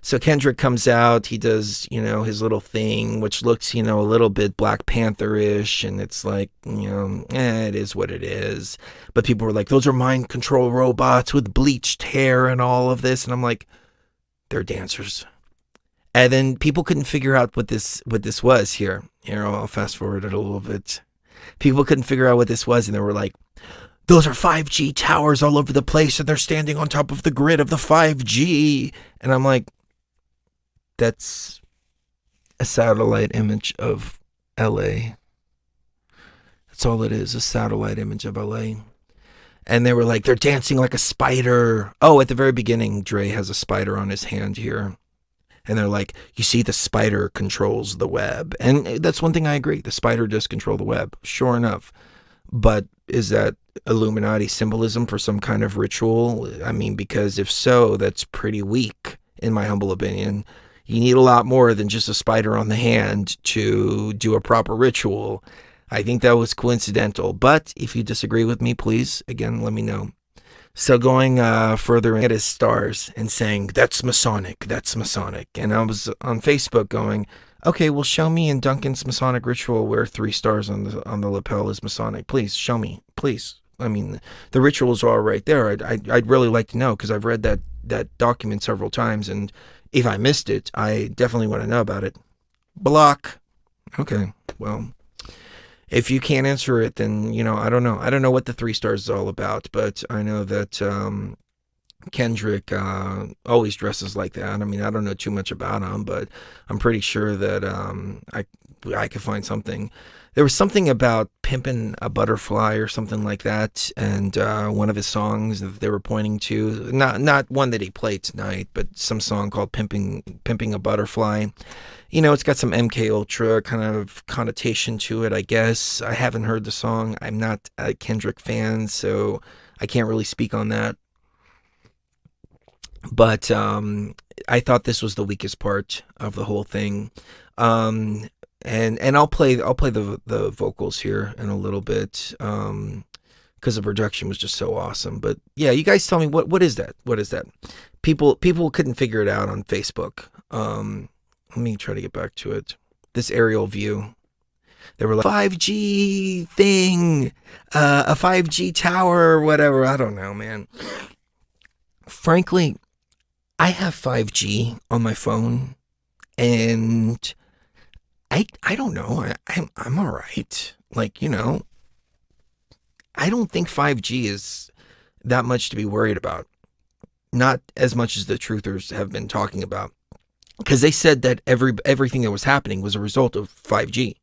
So Kendrick comes out, he does, his little thing, which looks, a little bit Black Panther-ish, and it's like, it is what it is. But people were like, those are mind control robots with bleached hair and all of this. And I'm like, they're dancers. And then people couldn't figure out what this was here. Here, I'll fast forward it a little bit. People couldn't figure out what this was, and they were like, those are 5G towers all over the place, and they're standing on top of the grid of the 5G. And I'm like, that's a satellite image of LA. That's all it is, a satellite image of LA. And they were like, they're dancing like a spider. Oh, at the very beginning, Dre has a spider on his hand here. And they're like, you see, the spider controls the web. And that's one thing I agree. The spider does control the web, sure enough. But is that Illuminati symbolism for some kind of ritual? I mean, because if so, that's pretty weak, in my humble opinion. You need a lot more than just a spider on the hand to do a proper ritual. I think that was coincidental. But if you disagree with me, please, again, let me know. So going further at his stars and saying, that's Masonic, that's Masonic. And I was on Facebook going, okay, well, show me in Duncan's Masonic ritual where 3 stars on the lapel is Masonic. Please, show me, please. I mean, the rituals are all right there. I'd really like to know, because I've read that document several times, and if I missed it, I definitely want to know about it. Block. Okay, well, if you can't answer it, then, I don't know. I don't know what the 3 stars is all about, but I know that Kendrick always dresses like that. I mean, I don't know too much about him, but I'm pretty sure that I could find something. There was something about pimping a butterfly or something like that, and one of his songs that they were pointing to, not one that he played tonight, but some song called Pimping a Butterfly. It's got some MK Ultra kind of connotation to it, I guess. I haven't heard the song. I'm not a Kendrick fan, so I can't really speak on that. But I thought this was the weakest part of the whole thing. And I'll play the vocals here in a little bit, because the production was just so awesome. But yeah, you guys tell me, what is that? What is that? People couldn't figure it out on Facebook. Let me try to get back to it. This aerial view. They were like, 5G thing, a 5G tower or whatever. I don't know, man. Frankly, I have 5G on my phone, and I don't know. I'm all right. Like, I don't think 5G is that much to be worried about. Not as much as the truthers have been talking about. Because they said that everything that was happening was a result of 5G.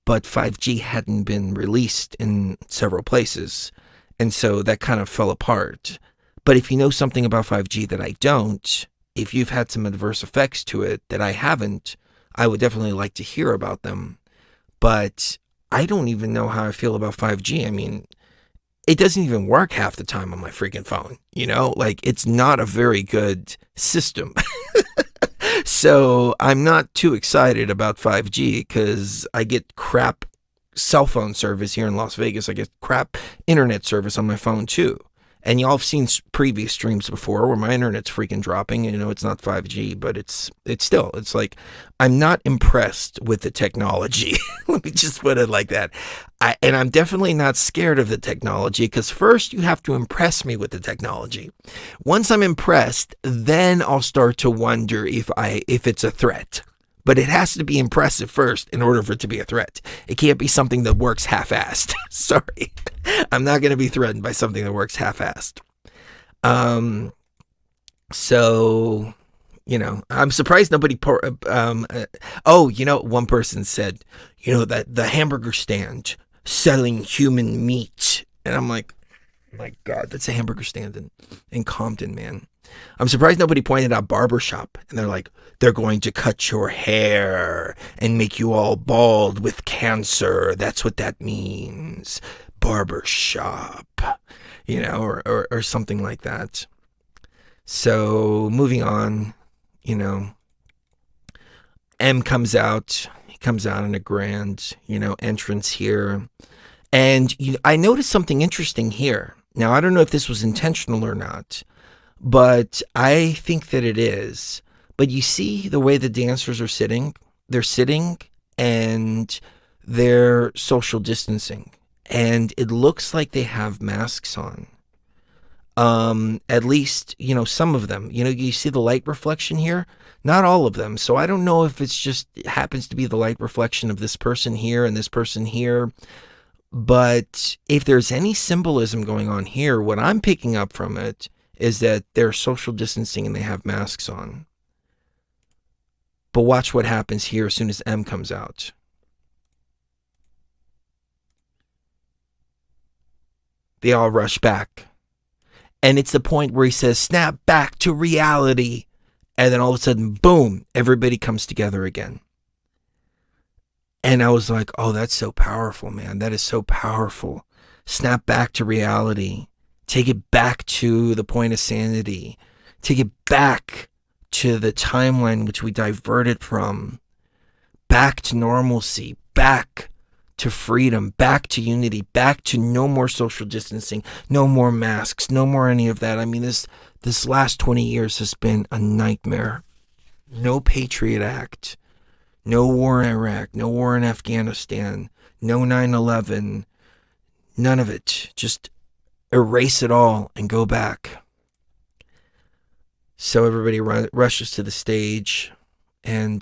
But 5G hadn't been released in several places. And so that kind of fell apart. But if you know something about 5G that I don't, if you've had some adverse effects to it that I haven't, I would definitely like to hear about them. But I don't even know how I feel about 5G. I mean, it doesn't even work half the time on my freaking phone. Like, it's not a very good system. So I'm not too excited about 5G, because I get crap cell phone service here in Las Vegas. I get crap internet service on my phone too. And y'all have seen previous streams before where my internet's freaking dropping. It's not 5G, but it's like, I'm not impressed with the technology. Let me just put it like that. And I'm definitely not scared of the technology, because first you have to impress me with the technology. Once I'm impressed, then I'll start to wonder if it's a threat. But it has to be impressive first in order for it to be a threat. It can't be something that works half-assed. Sorry. I'm not going to be threatened by something that works half-assed. So, I'm surprised nobody... one person said, that the hamburger stand selling human meat. And I'm like, my God, that's a hamburger stand in Compton, man. I'm surprised nobody pointed out barbershop. And they're like, they're going to cut your hair and make you all bald with cancer. That's what that means. Barbershop. Or something like that. So, moving on, M comes out. He comes out in a grand, entrance here. And I noticed something interesting here. Now, I don't know if this was intentional or not, but I think that it is. But you see the way the dancers are sitting? They're sitting and they're social distancing. And it looks like they have masks on. At least, some of them. You see the light reflection here? Not all of them. So I don't know if it happens to be the light reflection of this person here and this person here. But if there's any symbolism going on here, what I'm picking up from it is that they're social distancing and they have masks on. But watch what happens here as soon as M comes out. They all rush back. And it's the point where he says, snap back to reality. And then all of a sudden, boom, everybody comes together again. And I was like, oh, that's so powerful, man. That is so powerful. Snap back to reality. Take it back to the point of sanity. Take it back to the timeline which we diverted from. Back to normalcy. Back to freedom. Back to unity. Back to no more social distancing. No more masks. No more any of that. I mean, this last 20 years has been a nightmare. No Patriot Act. No war in Iraq, no war in Afghanistan, no 9/11, none of it. Just erase it all and go back. So everybody rushes to the stage, and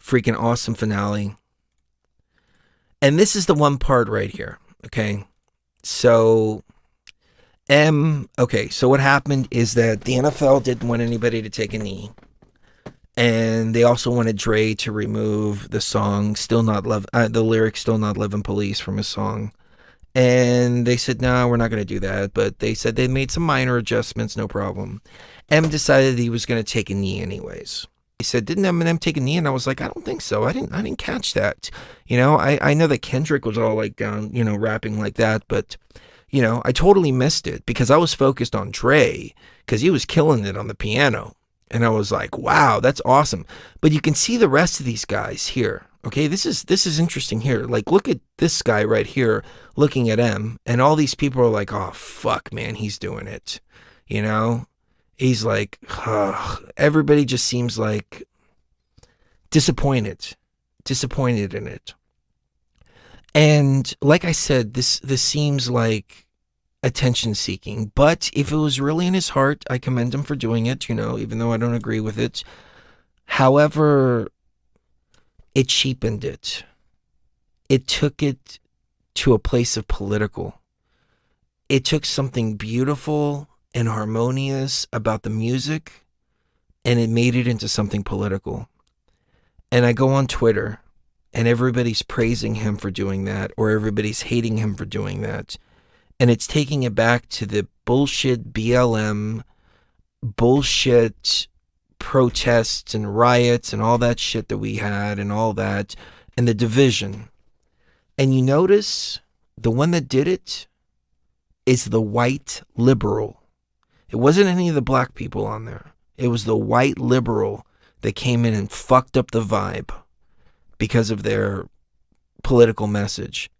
freaking awesome finale. And this is the one part right here, okay? So, so what happened is that the NFL didn't want anybody to take a knee. And they also wanted Dre to remove the song the lyrics "Still Not Loving Police" from his song. And they said, no, we're not going to do that. But they said they made some minor adjustments, no problem. M decided he was going to take a knee anyways. He said, didn't Eminem take a knee? And I was like, I don't think so. I didn't catch that. I know that Kendrick was all like down, rapping like that. But, I totally missed it because I was focused on Dre because he was killing it on the piano. And I was like, wow, that's awesome. But you can see the rest of these guys here. Okay, this is interesting here. Like, look at this guy right here looking at M. And all these people are like, oh, fuck, man, he's doing it. He's like, everybody just seems like disappointed in it. And like I said, this seems like attention seeking, but if it was really in his heart, I commend him for doing it, even though I don't agree with it. However, it cheapened it. It took it to a place of political. It took something beautiful and harmonious about the music, and it made it into something political. And I go on Twitter, and everybody's praising him for doing that, or everybody's hating him for doing that. And it's taking it back to the bullshit BLM, bullshit protests and riots and all that shit that we had and all that, and the division. And you notice the one that did it is the white liberal. It wasn't any of the black people on there. It was the white liberal that came in and fucked up the vibe because of their political message.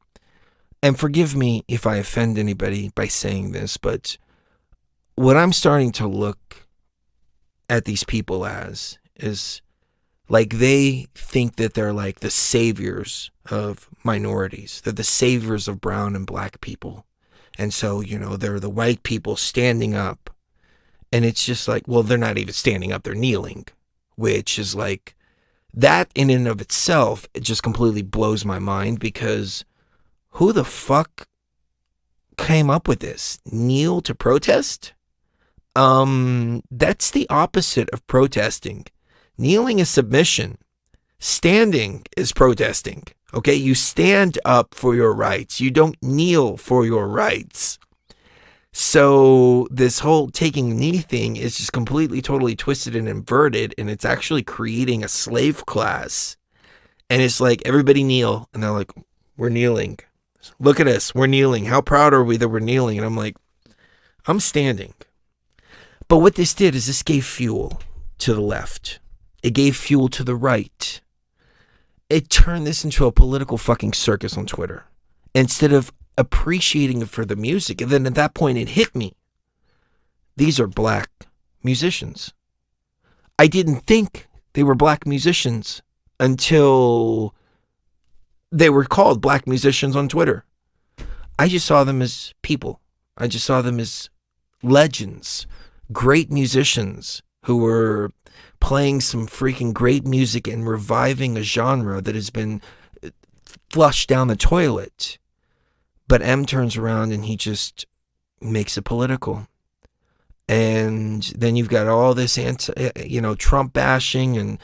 And forgive me if I offend anybody by saying this, but what I'm starting to look at these people as is like they think that they're like the saviors of minorities. They're the saviors of brown and black people. And so, they're the white people standing up. And it's just like, well, they're not even standing up, they're kneeling, which is like, that in and of itself, it just completely blows my mind because who the fuck came up with this? Kneel to protest? That's the opposite of protesting. Kneeling is submission. Standing is protesting. Okay, you stand up for your rights. You don't kneel for your rights. So this whole taking a knee thing is just completely, totally twisted and inverted, and it's actually creating a slave class. And it's like, everybody kneel, and they're like, we're kneeling. Look at us, we're kneeling. How proud are we that we're kneeling? And I'm like, I'm standing. But what this did is this gave fuel to the left. It gave fuel to the right. It turned this into a political fucking circus on Twitter. Instead of appreciating it for the music. And then at that point it hit me. These are black musicians. I didn't think they were black musicians until they were called black musicians on Twitter. I just saw them as people. I just saw them as legends, great musicians who were playing some freaking great music and reviving a genre that has been flushed down the toilet. But M turns around and he just makes it political. And then you've got all this Trump bashing and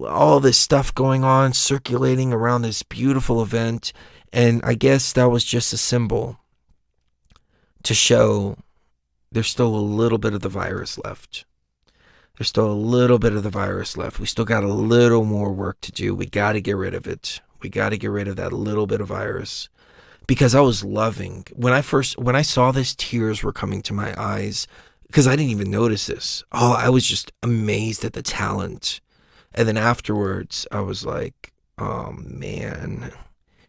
all this stuff going on, circulating around this beautiful event. And I guess that was just a symbol to show there's still a little bit of the virus left. There's still a little bit of the virus left. We still got a little more work to do. We got to get rid of it. We got to get rid of that little bit of virus. Because I was loving, when I saw this, tears were coming to my eyes. Because I didn't even notice this. Oh, I was just amazed at the talent. And then afterwards, I was like, oh man,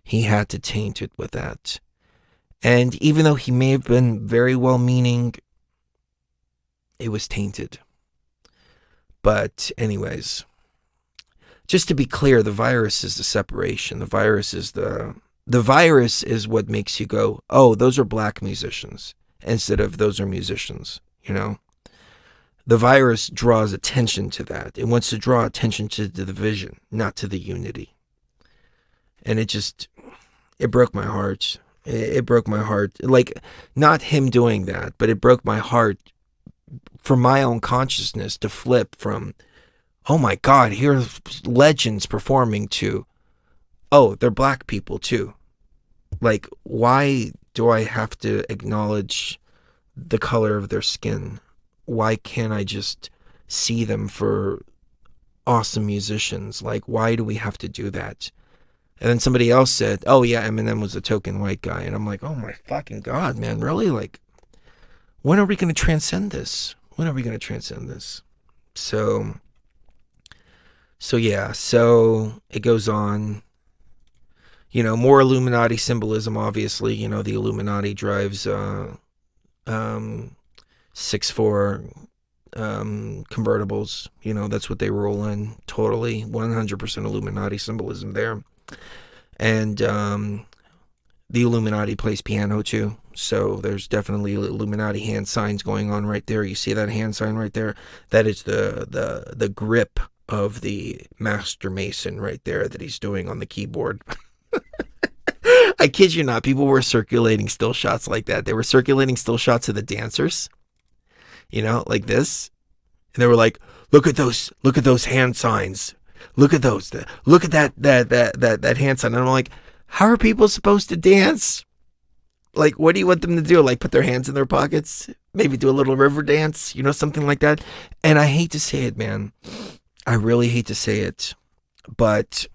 he had to taint it with that. And even though he may have been very well-meaning, it was tainted. But anyways, just to be clear, the virus is the separation. The virus is what makes you go, oh, those are black musicians, instead of those are musicians, you know? The virus draws attention to that. It wants to draw attention to the division, not to the unity. And it broke my heart. It broke my heart. Like, not him doing that, but it broke my heart for my own consciousness to flip from, oh my God, here's legends performing, to, oh, they're black people too. Like, why do I have to acknowledge the color of their skin? Why can't I just see them for awesome musicians? Like, why do we have to do that? And then somebody else said, oh yeah, Eminem was a token white guy. And I'm like, oh my fucking God, man, really? Like, when are we going to transcend this? When are we going to transcend this? So yeah, so it goes on. You know, more Illuminati symbolism, obviously. You know, the Illuminati drives 6'4" convertibles. You know, that's what they roll in. Totally 100% Illuminati symbolism there. And the Illuminati plays piano too, so there's definitely Illuminati hand signs going on right there. You see that hand sign right there? That is the grip of the master mason right there that he's doing on the keyboard. I kid you not, people were circulating still shots like that. They were circulating still shots of the dancers, you know, like this. And they were like, look at those hand signs. Look at those. Look at that hand sign. And I'm like, how are people supposed to dance? Like, what do you want them to do? Like, put their hands in their pockets? Maybe do a little river dance? You know, something like that? And I hate to say it, man. I really hate to say it. But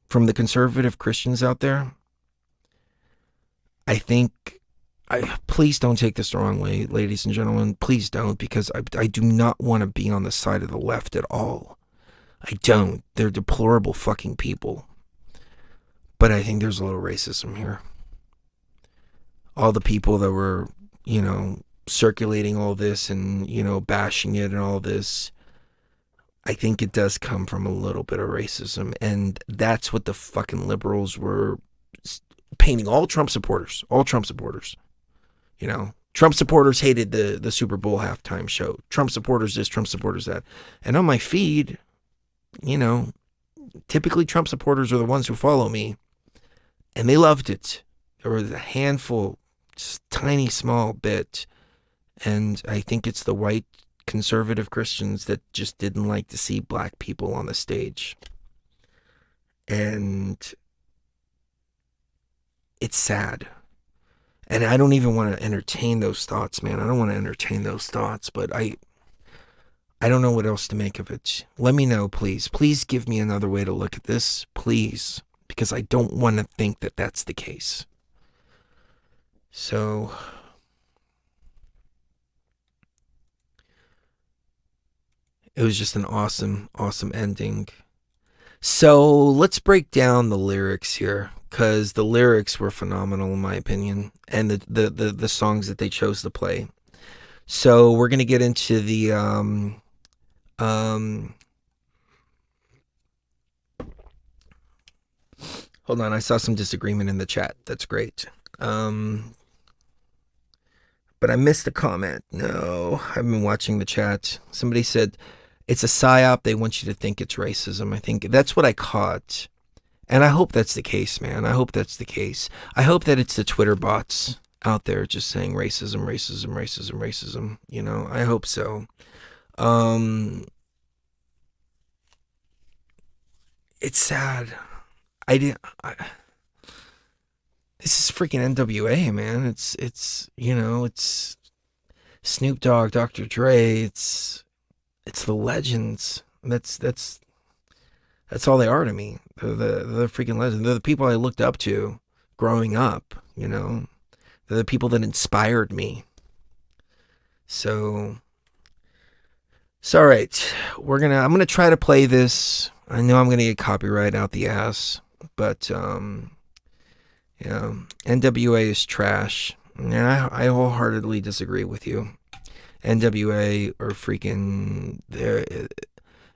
from the conservative Christians out there, I think, please don't take this the wrong way, ladies and gentlemen. Please don't, because I do not want to be on the side of the left at all. I don't. They're deplorable fucking people. But I think there's a little racism here. All the people that were, you know, circulating all this and, you know, bashing it and all this, I think it does come from a little bit of racism. And that's what the fucking liberals were painting all Trump supporters. You know, Trump supporters hated the Super Bowl halftime show. Trump supporters this, Trump supporters that. And on my feed, you know, typically Trump supporters are the ones who follow me. And they loved it. There was a handful, just tiny small bit. And I think it's the white conservative Christians that just didn't like to see black people on the stage. And it's sad. And I don't even want to entertain those thoughts, man. I don't want to entertain those thoughts, but I don't know what else to make of it. Let me know, please. Please give me another way to look at this, please. Because I don't want to think that that's the case. So, it was just an awesome, awesome ending. So, let's break down the lyrics here, because the lyrics were phenomenal in my opinion, and the songs that they chose to play. So, we're going to get into the hold on, I saw some disagreement in the chat. That's great. But I missed the comment. No, I've been watching the chat. Somebody said, it's a psyop. They want you to think it's racism. I think that's what I caught. And I hope that's the case, man. I hope that's the case. I hope that it's the Twitter bots out there just saying racism, racism, racism, racism. You know, I hope so. It's sad. This is freaking NWA, man. It's you know, it's Snoop Dogg, Dr. Dre. It's the legends. That's all they are to me. They're the freaking legends. They're the people I looked up to growing up. You know, they're the people that inspired me. So all right. I'm gonna try to play this. I know I'm gonna get copyright out the ass, but yeah, NWA is trash, and I wholeheartedly disagree with you. NWA are freaking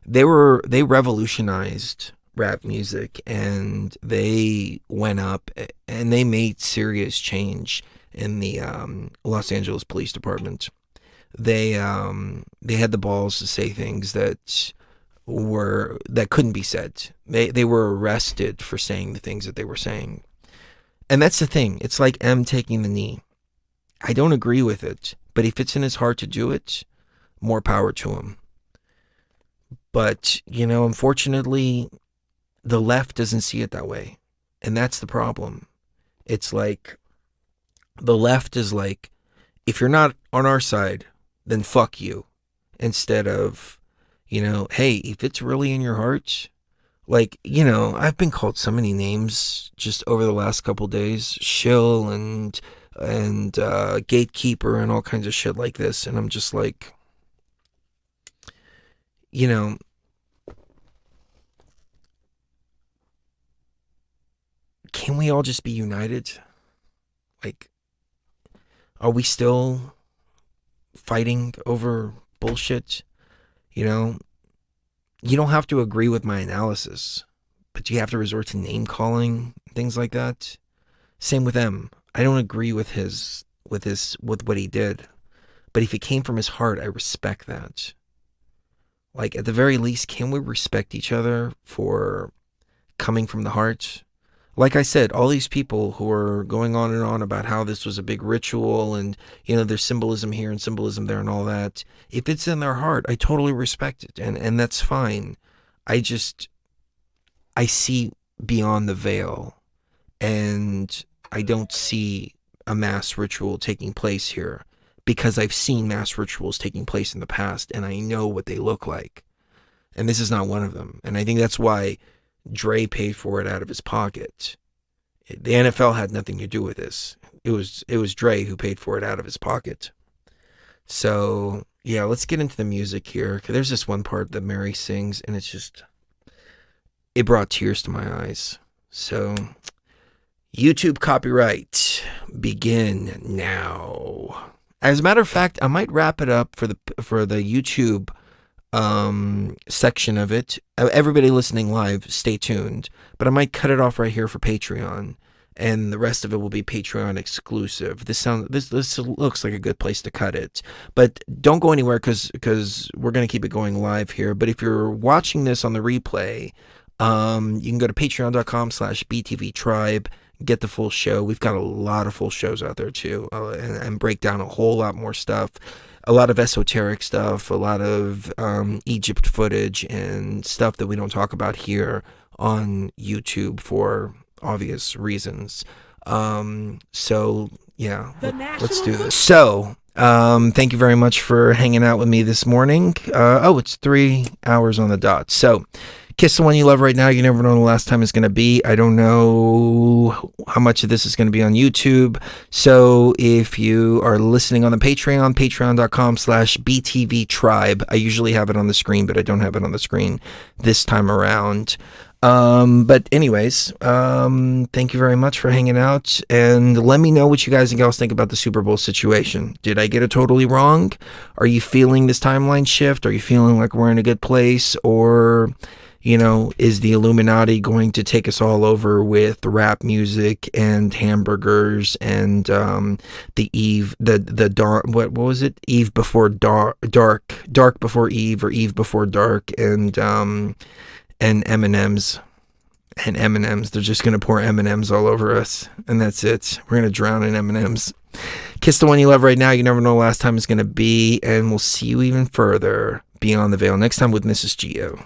they revolutionized rap music, and they went up and they made serious change in the Los Angeles Police Department. They had the balls to say things that couldn't be said. They were arrested for saying the things that they were saying. And that's the thing. It's like M taking the knee. I don't agree with it, but if it's in his heart to do it, more power to him. But, you know, unfortunately, the left doesn't see it that way. And that's the problem. It's like, the left is like, if you're not on our side, then fuck you. Instead of, you know, hey, if it's really in your heart, like, you know, I've been called so many names just over the last couple days, shill and gatekeeper and all kinds of shit like this, and I'm just like, you know, can we all just be united? Like, are we still fighting over bullshit? You know, you don't have to agree with my analysis, but you have to resort to name calling, things like that. Same with M. I don't agree with what he did, but if it came from his heart, I respect that. Like, at the very least, can we respect each other for coming from the heart? Like I said, all these people who are going on and on about how this was a big ritual and, you know, there's symbolism here and symbolism there and all that. If it's in their heart, I totally respect it. And that's fine. I see beyond the veil, and I don't see a mass ritual taking place here, because I've seen mass rituals taking place in the past and I know what they look like. And this is not one of them. And I think that's why Dre paid for it out of his pocket. The NFL had nothing to do with this. It was Dre who paid for it out of his pocket. So yeah, let's get into the music here. There's this one part that Mary sings, and it brought tears to my eyes. So, YouTube copyright, begin now. As a matter of fact, I might wrap it up for the YouTube section of it. Everybody listening live, stay tuned. But I might cut it off right here for Patreon, and the rest of it will be Patreon exclusive. This looks like a good place to cut it. But don't go anywhere, because we're gonna keep it going live here. But if you're watching this on the replay, you can go to patreon.com/btvtribe. Get the full show. We've got a lot of full shows out there too, and break down a whole lot more stuff. A lot of esoteric stuff, a lot of Egypt footage and stuff that we don't talk about here on YouTube for obvious reasons. So yeah, let's do this. So thank you very much for hanging out with me this morning. It's 3 hours on the dot. So kiss the one you love right now. You never know the last time it's going to be. I don't know how much of this is going to be on YouTube. So if you are listening on the Patreon, patreon.com/btvtribe. I usually have it on the screen, but I don't have it on the screen this time around. But anyways, thank you very much for hanging out, and let me know what you guys and gals think about the Super Bowl situation. Did I get it totally wrong? Are you feeling this timeline shift? Are you feeling like we're in a good place? Or, you know, is the Illuminati going to take us all over with rap music and hamburgers and the dark, what was it? Eve before dark before Eve, or Eve before dark, and M&Ms. And M&Ms. They're just going to pour M&Ms all over us, and that's it. We're going to drown in M&Ms. Kiss the one you love right now. You never know the last time it's going to be, and we'll see you even further beyond the veil next time with Mrs. Geo.